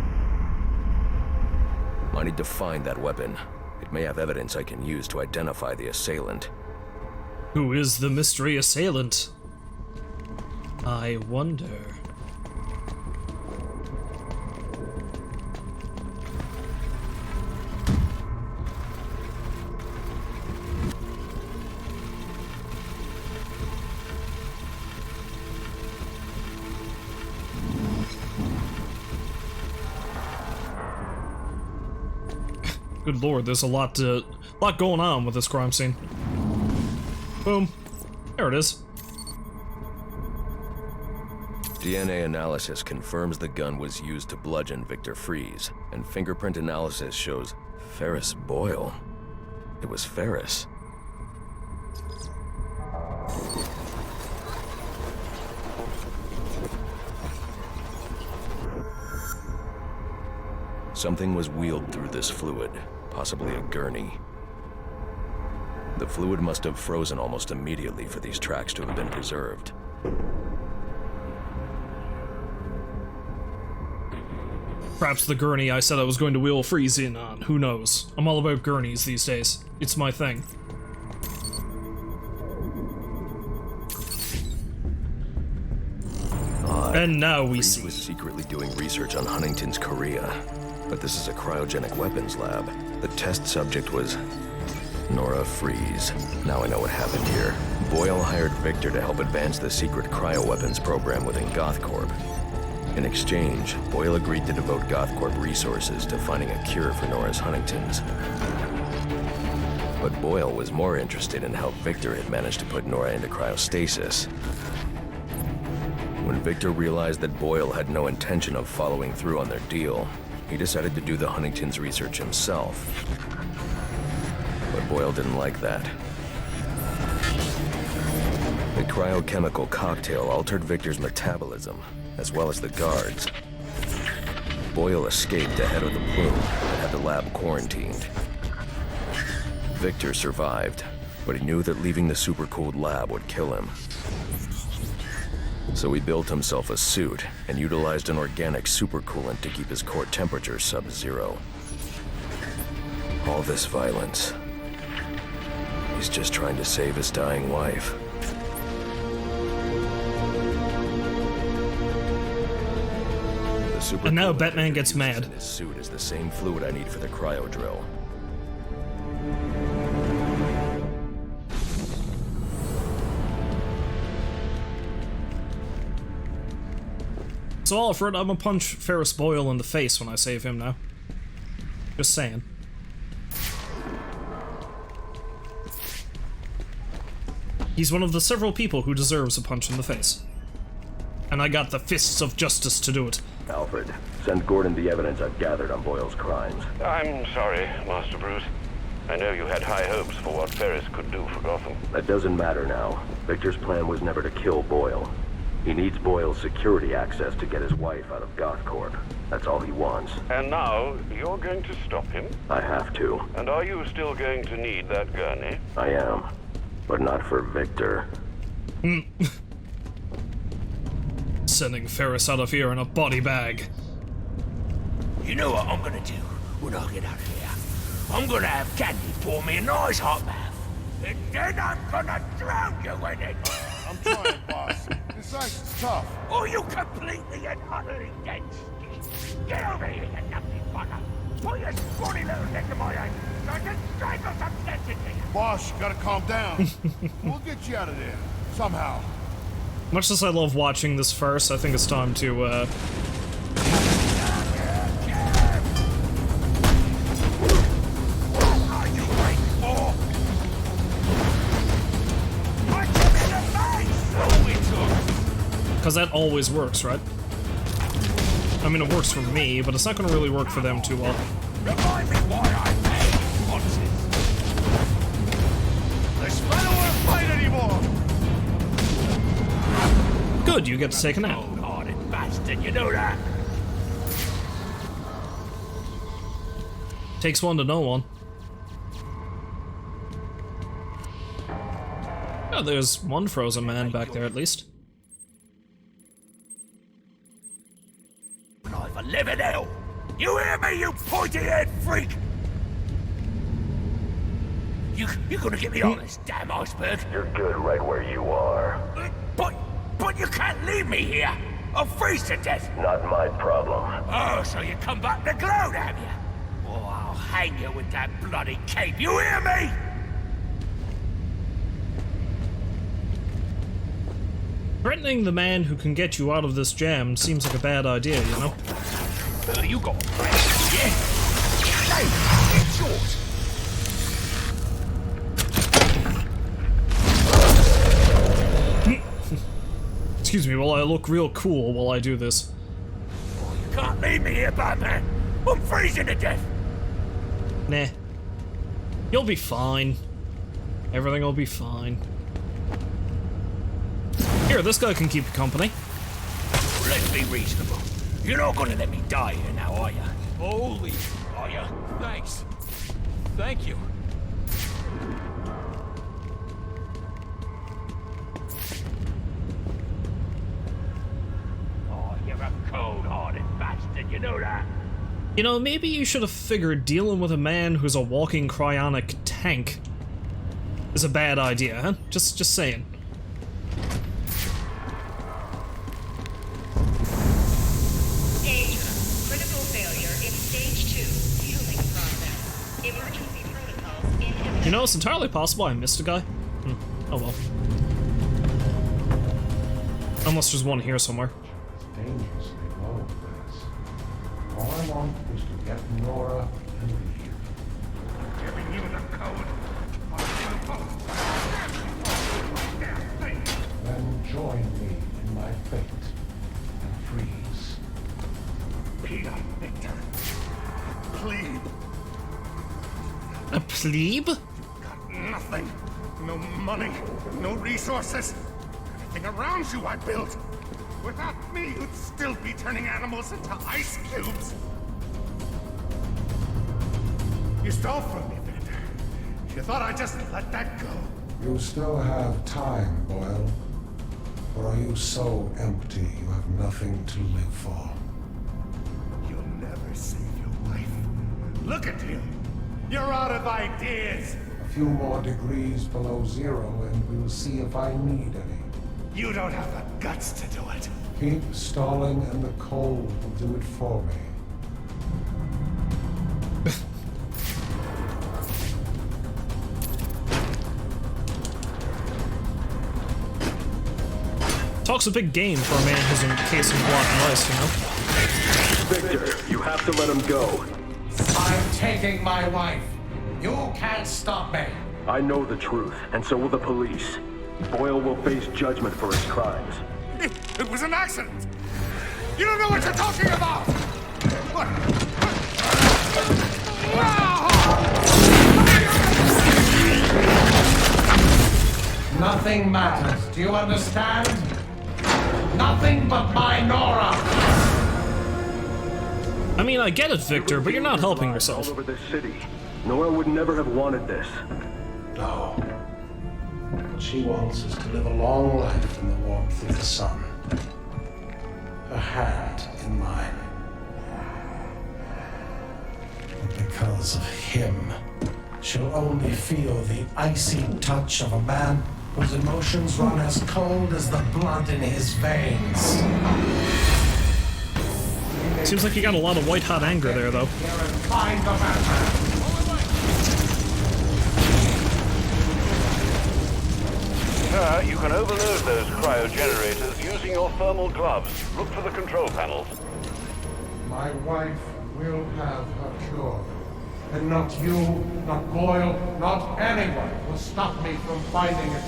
I need to find that weapon. It may have evidence I can use to identify the assailant. Who is the mystery assailant? I wonder. Good lord, there's a lot going on with this crime scene. Boom. There it is. DNA analysis confirms the gun was used to bludgeon Victor Fries, and fingerprint analysis shows Ferris Boyle. It was Ferris. Something was wheeled through this fluid, possibly a gurney. The fluid must have frozen almost immediately for these tracks to have been preserved. Perhaps the gurney I said I was going to wheel Freeze in on. Who knows? I'm all about gurneys these days. It's my thing. And now we see. Freeze was secretly doing research on Huntington's Korea, but this is a cryogenic weapons lab. The test subject was Nora Freeze. Now I know what happened here. Boyle hired Victor to help advance the secret cryoweapons program within GothCorp. In exchange, Boyle agreed to devote GothCorp resources to finding a cure for Nora's Huntington's. But Boyle was more interested in how Victor had managed to put Nora into cryostasis. When Victor realized that Boyle had no intention of following through on their deal, he decided to do the Huntington's research himself. But Boyle didn't like that. The cryochemical cocktail altered Victor's metabolism, as well as the guards. Boyle escaped ahead of the plume and had the lab quarantined. Victor survived, but he knew that leaving the supercooled lab would kill him. So he built himself a suit and utilized an organic supercoolant to keep his core temperature sub-zero. All this violence. He's just trying to save his dying wife. And now Batman gets mad. His suit is the same fluid I need for the cryo drill. So Alfred, I'm gonna punch Ferris Boyle in the face when I save him now. Just saying. He's one of the several people who deserves a punch in the face. And I got the fists of justice to do it. Alfred, send Gordon the evidence I've gathered on Boyle's crimes. I'm sorry, Master Bruce. I know you had high hopes for what Ferris could do for Gotham. That doesn't matter now. Victor's plan was never to kill Boyle. He needs Boyle's security access to get his wife out of GothCorp. That's all he wants. And now, you're going to stop him? I have to. And are you still going to need that gurney? I am. But not for Victor. Sending Ferris out of here in a body bag. You know what I'm gonna do when I get out of here? I'm gonna have Candy pour me a nice hot bath. And then I'm gonna drown you in it. I'm trying, boss. This ice is tough. Oh, you completely and utterly dead skin. Get over here, you numpty fucker. Put your scrawny little neck in my hand so I can strangle some sense into you. Boss, you gotta calm down. We'll get you out of there. Somehow. Much as I love watching this farce, I think it's time to, What are you waiting for? Punch him in the face! Oh, it's because that always works, right? I mean, it works for me, but it's not gonna really work for them too well. Remind me why I paid sponsors. This fellow won't fight anymore. Good, you get to take a nap. Cold-hearted bastard, you know that? Takes one to know one. Oh, there's one frozen man back there at least. Life a living hell! You hear me, you pointy-head freak? You're gonna get me on this damn iceberg? You're good right where you are. But you can't leave me here! I'll freeze to death! Not my problem. Oh, so you come back to gloat, have you? Oh, I'll hang you with that bloody cape, you hear me? Threatening the man who can get you out of this jam seems like a bad idea, you know? You got a plan, yeah? Hey, it's yours! Excuse me, while I look real cool while I do this. You can't leave me here, Batman. I'm freezing to death. Nah. You'll be fine. Everything will be fine. Here, this guy can keep you company. Let's be reasonable. You're not gonna let me die here now, are you? Holy, Are you? thanks. Thank you. Oh, you're a cold-hearted bastard, you know that? You know, maybe you should have figured dealing with a man who's a walking cryonic tank is a bad idea, huh? Just saying. Danger. Critical failure in stage 2. Fueling process. Emergency protocols in effect. You know, it's entirely possible I missed a guy. Oh well. Unless there's one here somewhere. It's dangerously low, this. All I want is to get Nora and leave. Giving you the code. Then join me in my fate and freeze. Peter, Victor. Plebe. A plebe? Got nothing. No money. No resources. Everything around you I built. Without me, you'd still be turning animals into ice cubes. You stole from me, Victor. You thought I'd just let that go. You still have time, Boyle. Or are you so empty you have nothing to live for? You'll never save your life. Look at you. You're out of ideas. A few more degrees below zero and we'll see if I need any. You don't have the guts to do it. Keep stalling and the cold will do it for me. Talk's a big game for a man who's encased in block and ice, you know? Victor, you have to let him go. I'm taking my wife. You can't stop me. I know the truth, and so will the police. Boyle will face judgment for his crimes. It was an accident. You don't know what you're talking about. What? Nothing matters. Do you understand? Nothing but my Nora. I mean, I get it, Victor, but you're not helping yourself. All over this city. Nora would never have wanted this. No. What she wants is to live a long life in the warmth of the sun. Her hand in mine. And because of him, she'll only feel the icy touch of a man whose emotions run as cold as the blood in his veins. Seems like you got a lot of white-hot anger there, though. Find the madman. Sir, you can overload those cryogenerators using your thermal gloves. Look for the control panels. My wife will have her cure. And not you, not Boyle, not anyone will stop me from finding it.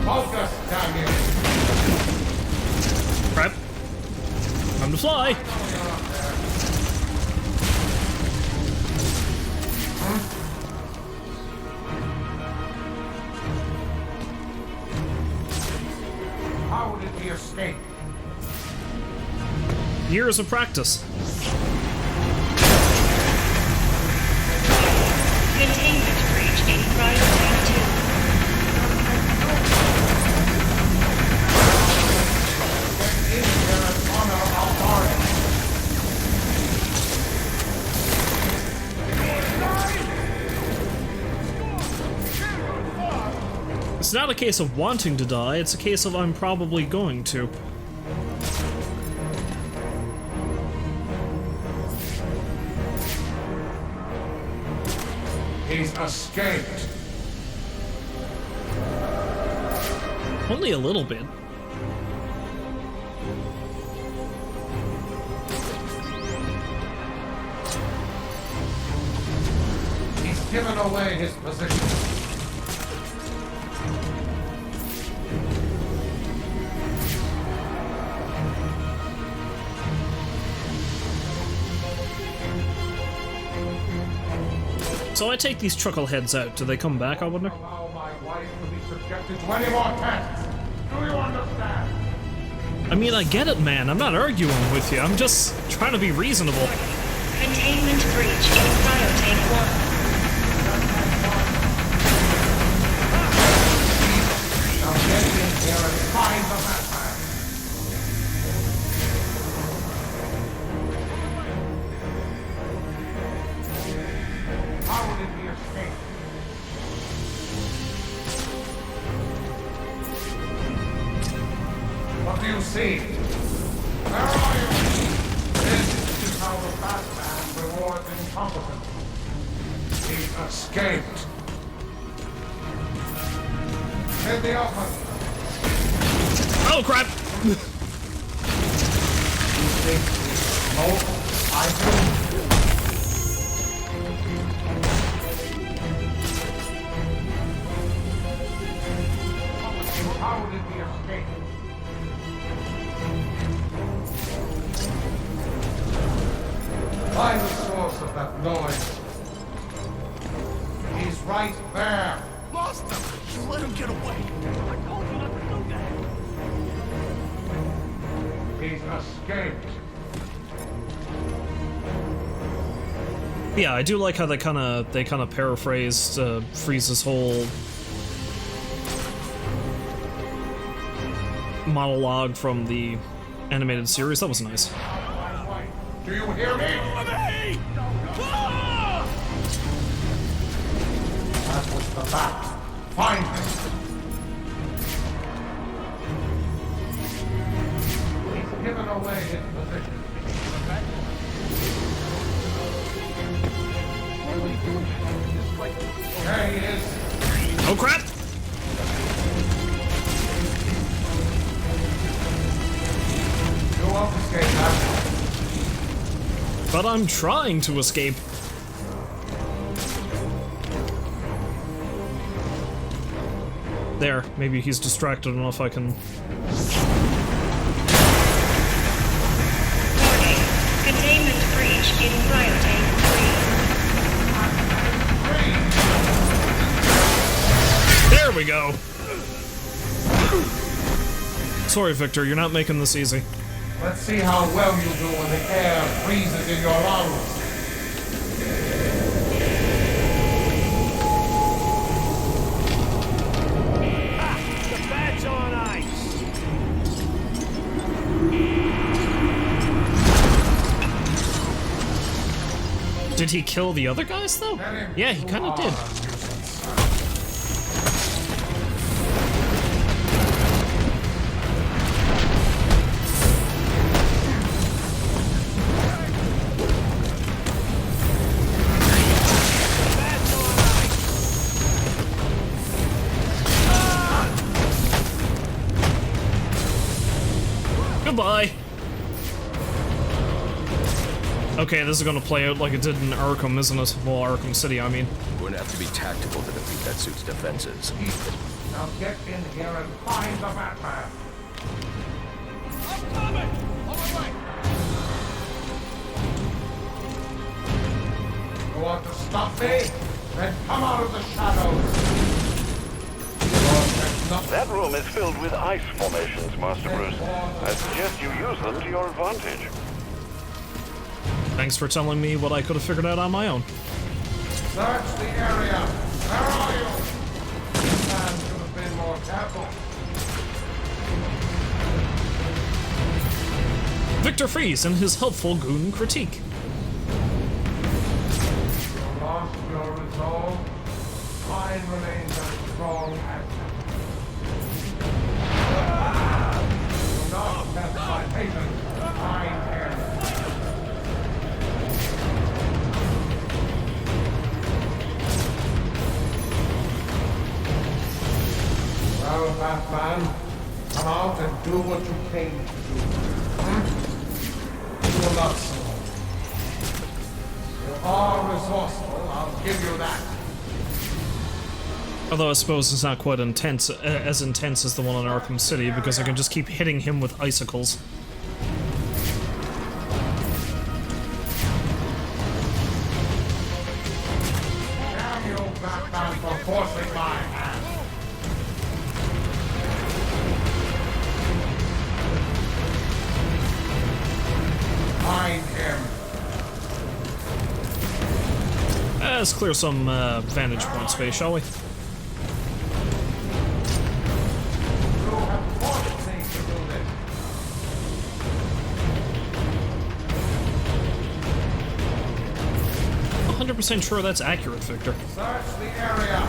Focus, damn you! Prep. Time to fly! How did we escape? Years of practice. Containment breach in cryo tank 2. It's not a case of wanting to die, it's a case of I'm probably going to. He's escaped. Only a little bit. He's given away his position. So I take these chuckleheads out. Do they come back, I wonder? Allow my wife to be subjected to any more tests. Do you understand? I mean, I get it, man. I'm not arguing with you. I'm just trying to be reasonable. Containment breach in cryotank 1. Now get in here and find the Batman. How did he escape? What do you see? Where are you? This is how the Batman rewards incompetence. He escaped. In the open. Oh, crap! You think smoke? I do. How did he escape? Find the source of that noise. He's right there. Lost him! You let him get away! I told you not to do that! He's escaped. Yeah, I do like how they kind of paraphrased Freeze's whole monologue from the animated series. That was nice. Do you hear me? That was the bat. Find him. He's given away his position. There he is. Oh, crap! You won't escape that. But I'm trying to escape. There, maybe he's distracted enough I can... Warning. Containment breach in cryotank 3. There we go! Sorry, Victor, you're not making this easy. Let's see how well you do when the air freezes in your lungs. The bat's on ice! Did he kill the other guys, though? Yeah, he kind of did. Goodbye. Okay, this is gonna play out like it did in Arkham, isn't it? Well, Arkham City, I mean. We're gonna have to be tactical to defeat that suit's defenses. Now get in here and find the Batman. I'm coming! On my way! You want to stop me? Then come out of the shadows. That room is filled with ice formations, Master Bruce. I suggest you use them to your advantage. Thanks for telling me what I could have figured out on my own. Search the area. Where are you? This man should have been more careful. Victor Freeze and his helpful goon critique. You lost your resolve. Mine remains as strong as do not test my patience. Mine care. Well, Batman, come out and do what you came to do. You will not slow. You are resourceful, I'll give you that. Although I suppose it's not quite intense, as intense as the one in Arkham City, because I can just keep hitting him with icicles. Get Batman for forcing my hand. Find him. Let's clear some vantage point space, shall we? You have forced me to do this. 100% sure that's accurate, Victor. Search the area.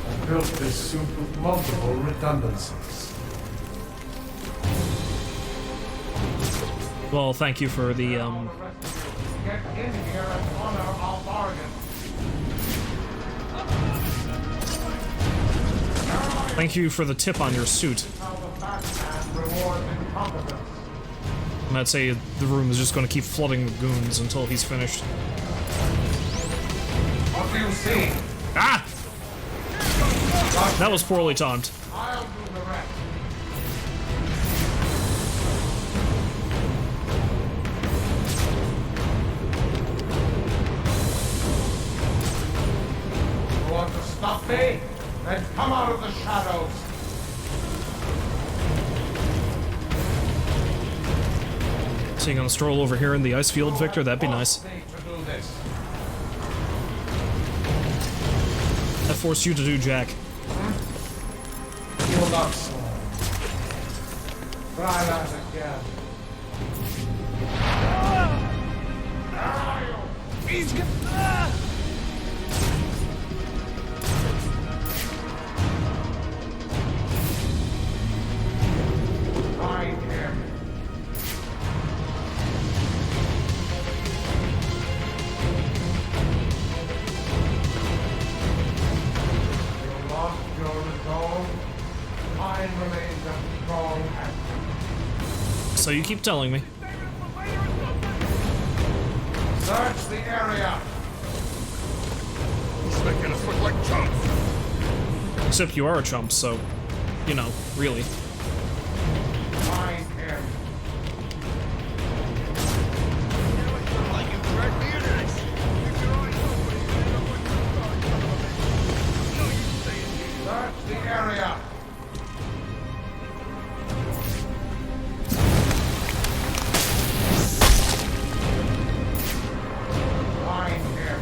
I built this suit with multiple redundancies. Well, thank you for the, Get in here and honor our bargain. Thank you for the tip on your suit. How the Batman rewards incompetence. And I'd say the room is just going to keep flooding with goons until he's finished. What do you see? Ah! That was poorly timed. I'll do the rest. You want to stop me? Then come out of the shadows. So you gonna stroll over here in the ice field, Victor? That'd be nice. I forced you to do Jack. You'll not slow. Try that again. He's got... Find him. You lost your resolve. Mine remains a strong anchor. So you keep telling me. Search the area. He's making us look like chumps. Except you are a chump, so, you know, really. Find him. Search the area. Find him.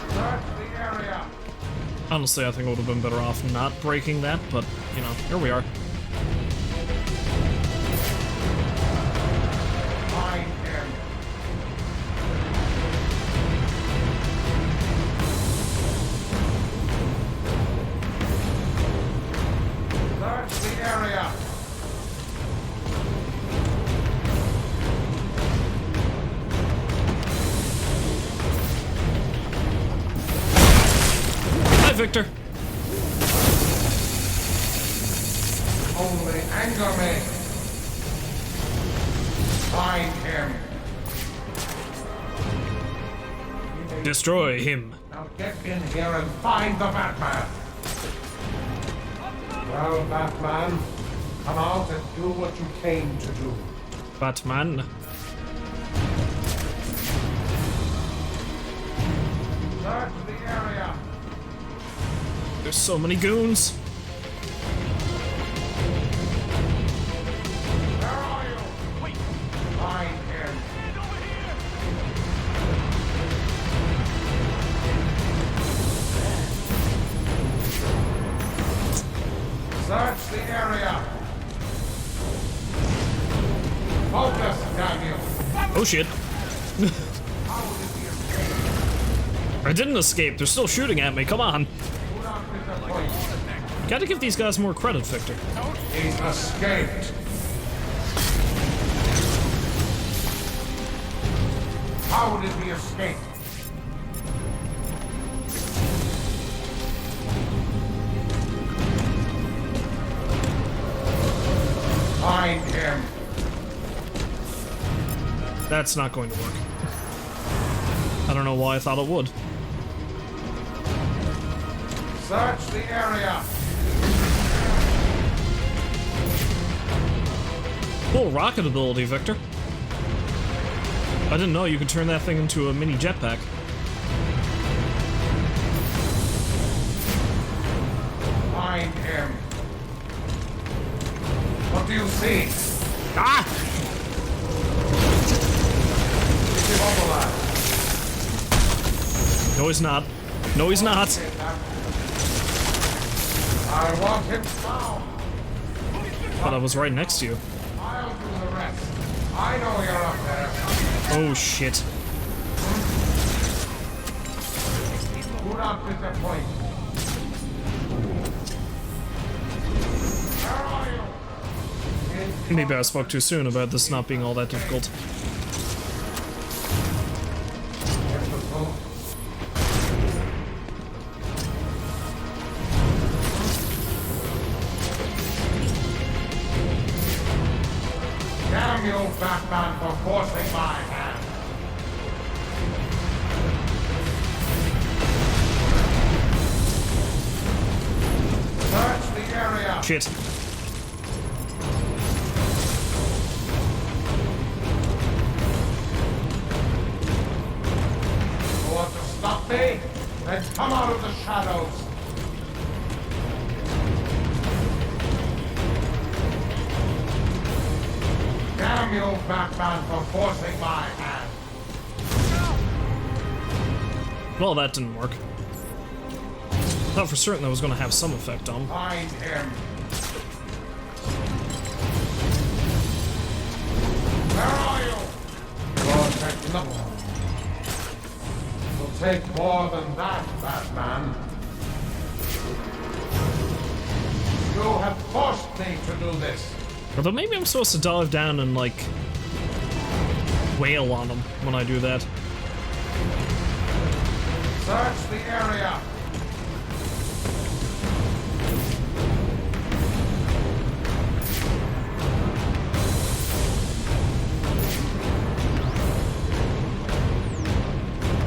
Search the area. Honestly, I think I would have been better off not breaking that, but, you know, here we are. Find him. Search the area. Hi, Victor. Only anger me. Find him. Destroy him. Now get in here and find the Batman. Well, Batman, come out and do what you came to do. Batman. Search the area. There's so many goons. Where are you? Wait. Find him. Search the area. Focus, damn you. Oh shit. I didn't escape. They're still shooting at me. Come on. Gotta give these guys more credit, Victor. He's escaped. How did he escape? Find him. That's not going to work. I don't know why I thought it would. Search the area. Cool rocket ability, Victor. I didn't know you could turn that thing into a mini jetpack. Find him. What do you see? Ah! No, he's not. No, he's not. I want him now. Thought I was right next to you. I'll do the rest. I know you're up there. Oh, shit. Do not disappoint. Where are you? Maybe I spoke too soon about this not being all that difficult. Damn you, Batman, for forcing my hand. Search the area. Shit. You want to stop me? Then come out of the shadows. Damn you, Batman, for forcing my hand. Well, that didn't work. Thought for certain that was going to have some effect on him. Find him. Where are you? Your technology will take more than that, Batman. You have forced me to do this. Although maybe I'm supposed to dive down and, like, wail on him when I do that. Search the area.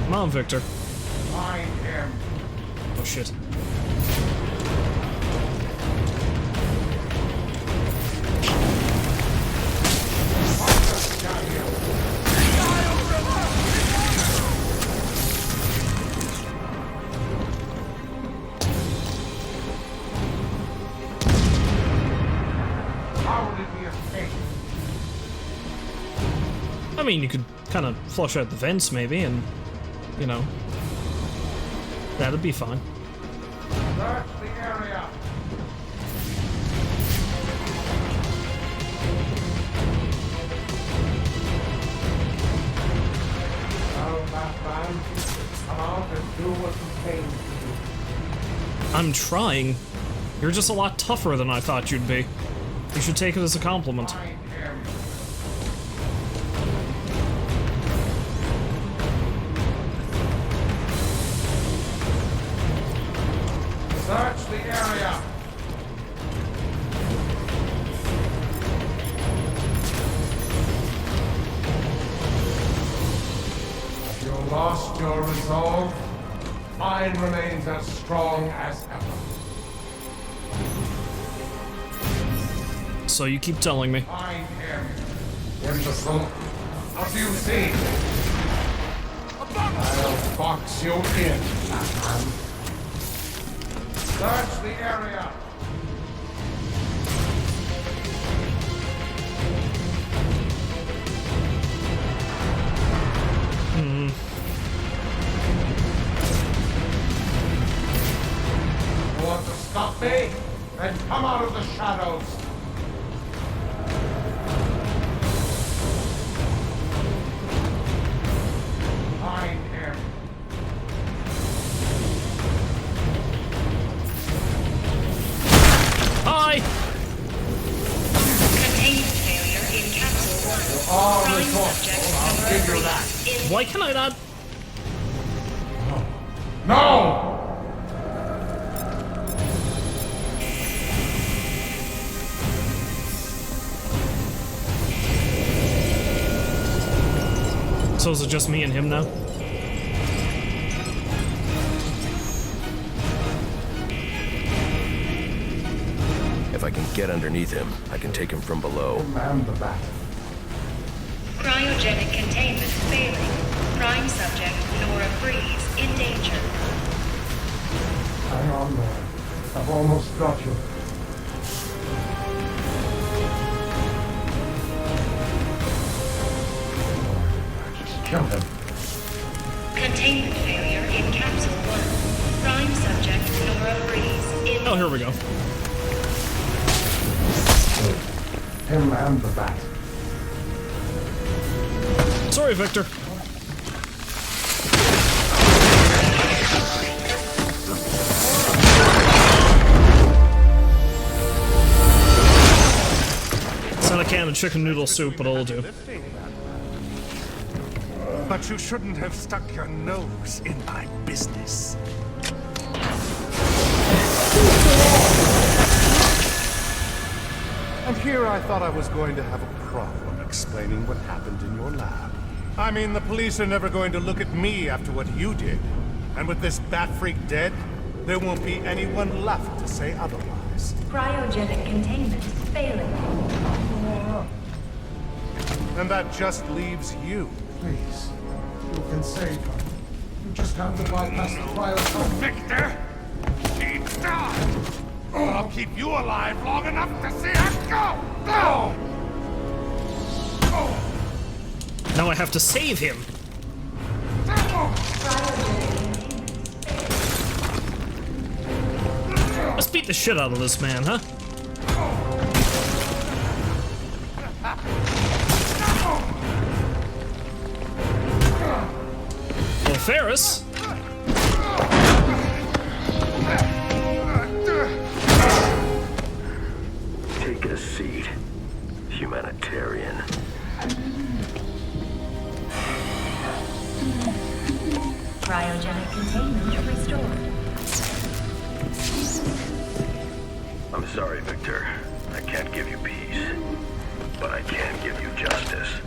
Come on, Victor. Find him. Oh, shit. How did we escape? I mean, you could kind of flush out the vents, maybe, and, you know, that'd be fine. Search the area. Now, Batman, come out and do what you came to do. I'm trying. You're just a lot tougher than I thought you'd be. You should take it as a compliment. Find him. Search the area. Have you lost your resolve? Mine remains as strong as ever. So you keep telling me. Find him. Imbecile. What do you see? I'll box you in, Batman. Search the area. You want to stop me? Then come out of the shadows. Find him. Hi! Containment failure in Capsule 1. All Prime resourceful, subject I'll give you that. Why can I not? No! So is it just me and him now? If If I can get underneath him, I can take him from below. Command the Bat. Cryogenic containment failing. Prime subject Nora Freeze in danger. Hang on, Nora. I've almost got you. Just kill him. Containment failure in Capsule 1. Prime subject Nora Freeze in... Oh, here we go. Him and the Bat. Sorry, Victor. It's not a can of chicken noodle soup, but it'll do. But you shouldn't have stuck your nose in my business. And here I thought I was going to have a problem explaining what happened in your lab. I mean, the police are never going to look at me after what you did. And with this bat freak dead, there won't be anyone left to say otherwise. Cryogenic containment failing. And that just leaves you. Please, you can save her. You just have to bypass the cryo. Victor! Keep down! Or I'll keep you alive long enough to see her go! Go! Now I have to save him. Let's beat the shit out of this man, huh? Well, Ferris. Take a seat, humanitarian. Cryogenic containment restored. I'm sorry, Victor. I can't give you peace, but I can give you justice.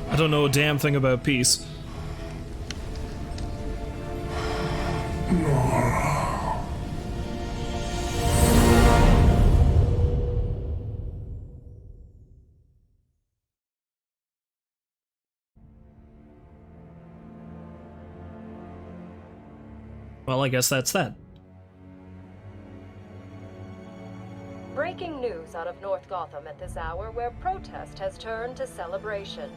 I don't know a damn thing about peace. Well, I guess that's that. Breaking news out of North Gotham at this hour, where protest has turned to celebration.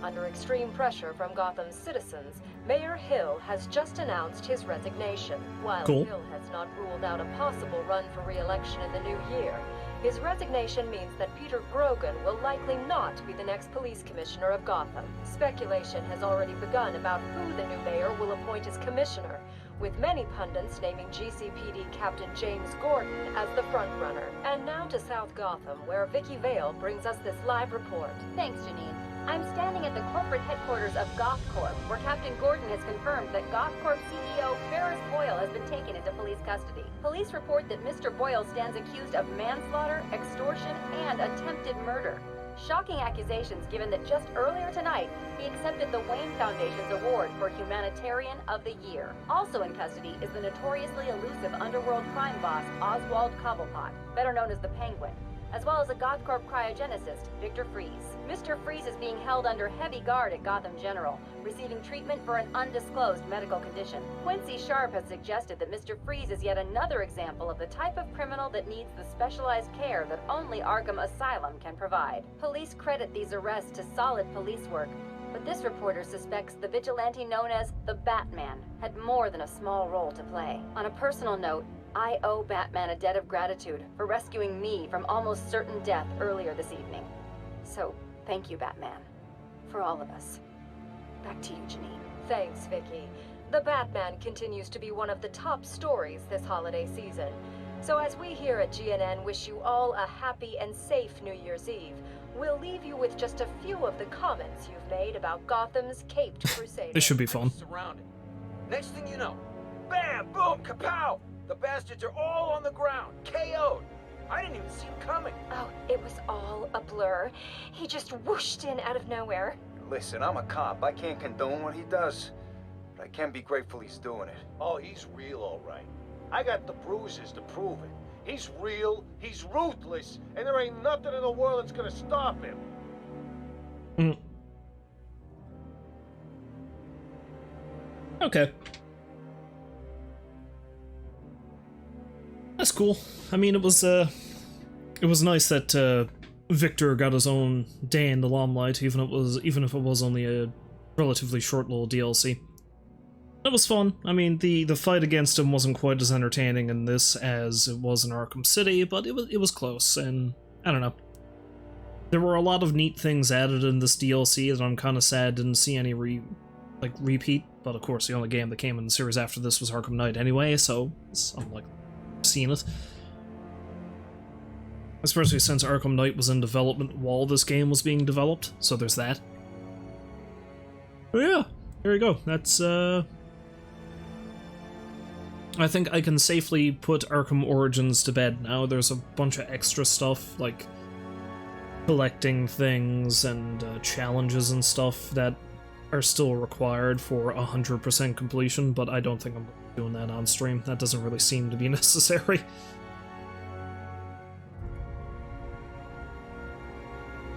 Under extreme pressure from Gotham's citizens, Mayor Hill has just announced his resignation. While Cool. Hill has not ruled out a possible run for re-election in the new year, his resignation means that Peter Grogan will likely not be the next police commissioner of Gotham. Speculation has already begun about who the new mayor will appoint as commissioner, with many pundits naming GCPD Captain James Gordon as the frontrunner. And now to South Gotham, where Vicky Vale brings us this live report. Thanks, Janine. I'm standing at the corporate headquarters of GothCorp, where Captain Gordon has confirmed that GothCorp CEO Ferris Boyle has been taken into police custody. Police report that Mr. Boyle stands accused of manslaughter, extortion, and attempted murder. Shocking accusations given that just earlier tonight, he accepted the Wayne Foundation's award for Humanitarian of the Year. Also in custody is the notoriously elusive underworld crime boss Oswald Cobblepot, better known as the Penguin, as well as a GothCorp cryogenicist, Victor Freeze. Mr. Freeze is being held under heavy guard at Gotham General, receiving treatment for an undisclosed medical condition. Quincy Sharp has suggested that Mr. Freeze is yet another example of the type of criminal that needs the specialized care that only Arkham Asylum can provide. Police credit these arrests to solid police work, but this reporter suspects the vigilante known as the Batman had more than a small role to play. On a personal note, I owe Batman a debt of gratitude for rescuing me from almost certain death earlier this evening. So, thank you, Batman. For all of us. Back to you, Janine. Thanks, Vicky. The Batman continues to be one of the top stories this holiday season. So as we here at GNN wish you all a happy and safe New Year's Eve, we'll leave you with just a few of the comments you've made about Gotham's caped crusader. This should be fun. Surrounded. Next thing you know, bam, boom, kapow! The bastards are all on the ground, KO'd. I didn't even see him coming. Oh, it was all a blur. He just whooshed in out of nowhere. Listen, I'm a cop. I can't condone what he does, but I can be grateful he's doing it. Oh, he's real, all right. I got the bruises to prove it. He's real, he's ruthless, and there ain't nothing in the world that's gonna stop him. Okay. That's cool. I mean, it was nice that Victor got his own day in the limelight, even if it was only a relatively short little DLC. It was fun. I mean, the fight against him wasn't quite as entertaining in this as it was in Arkham City, but it was close, and I don't know. There were a lot of neat things added in this DLC that I'm kind of sad didn't see any repeat, but of course the only game that came in the series after this was Arkham Knight anyway, so I'm like seeing it. Especially since Arkham Knight was in development while this game was being developed, so there's that. But yeah, there you go. That's I think I can safely put Arkham Origins to bed now. There's a bunch of extra stuff, like collecting things and challenges and stuff that are still required for 100% completion, but I don't think I'm doing that on stream. That doesn't really seem to be necessary.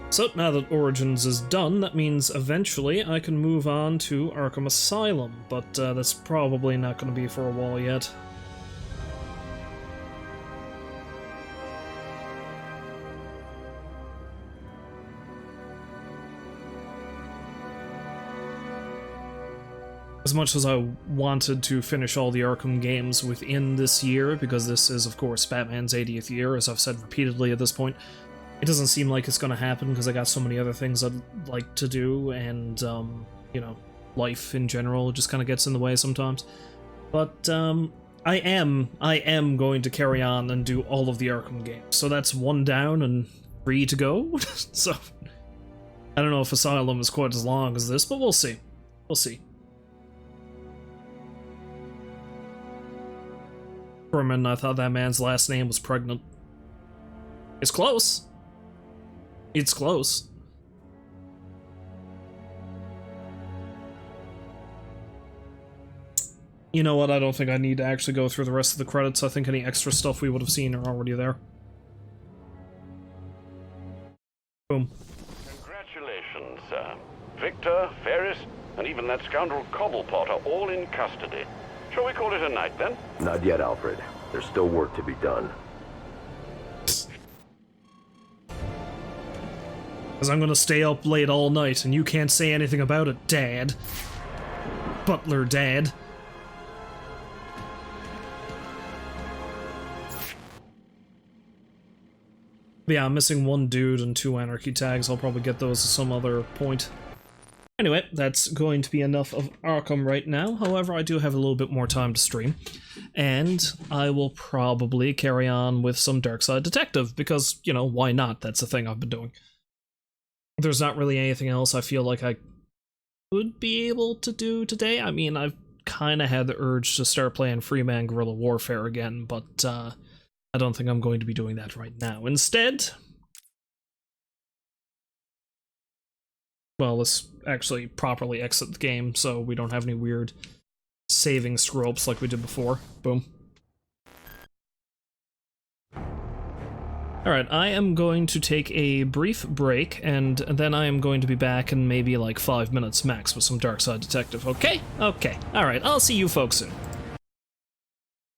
So, now that Origins is done, that means eventually I can move on to Arkham Asylum, but that's probably not going to be for a while yet. As much as I wanted to finish all the Arkham games within this year, because this is, of course, Batman's 80th year, as I've said repeatedly at this point, it doesn't seem like it's going to happen because I got so many other things I'd like to do, and, you know, life in general just kind of gets in the way sometimes. But, I am going to carry on and do all of the Arkham games. So that's 1 down and 3 to go. So, I don't know if Asylum is quite as long as this, but we'll see. We'll see. For a minute, I thought that man's last name was Pregnant. It's close. It's close. You know what, I don't think I need to actually go through the rest of the credits. I think any extra stuff we would have seen are already there. Boom. Congratulations, sir. Victor, Ferris, and even that scoundrel Cobblepot are all in custody. Shall we call it a night, then? Not yet, Alfred. There's still work to be done. Because I'm gonna stay up late all night, and you can't say anything about it, Dad. Butler Dad. But yeah, I'm missing 1 dude and 2 anarchy tags. I'll probably get those at some other point. Anyway, that's going to be enough of Arkham right now. However, I do have a little bit more time to stream, and I will probably carry on with some Darkside Detective, because, you know, why not? That's the thing I've been doing. There's not really anything else I feel like I would be able to do today. I mean, I've kind of had the urge to start playing Freeman Guerrilla Warfare again, but I don't think I'm going to be doing that right now. Instead, well, let's actually properly exit the game so we don't have any weird saving screw-ups like we did before. Boom. Alright, I am going to take a brief break, and then I am going to be back in maybe like 5 minutes max with some Darkside Detective, okay? Okay, alright, I'll see you folks soon.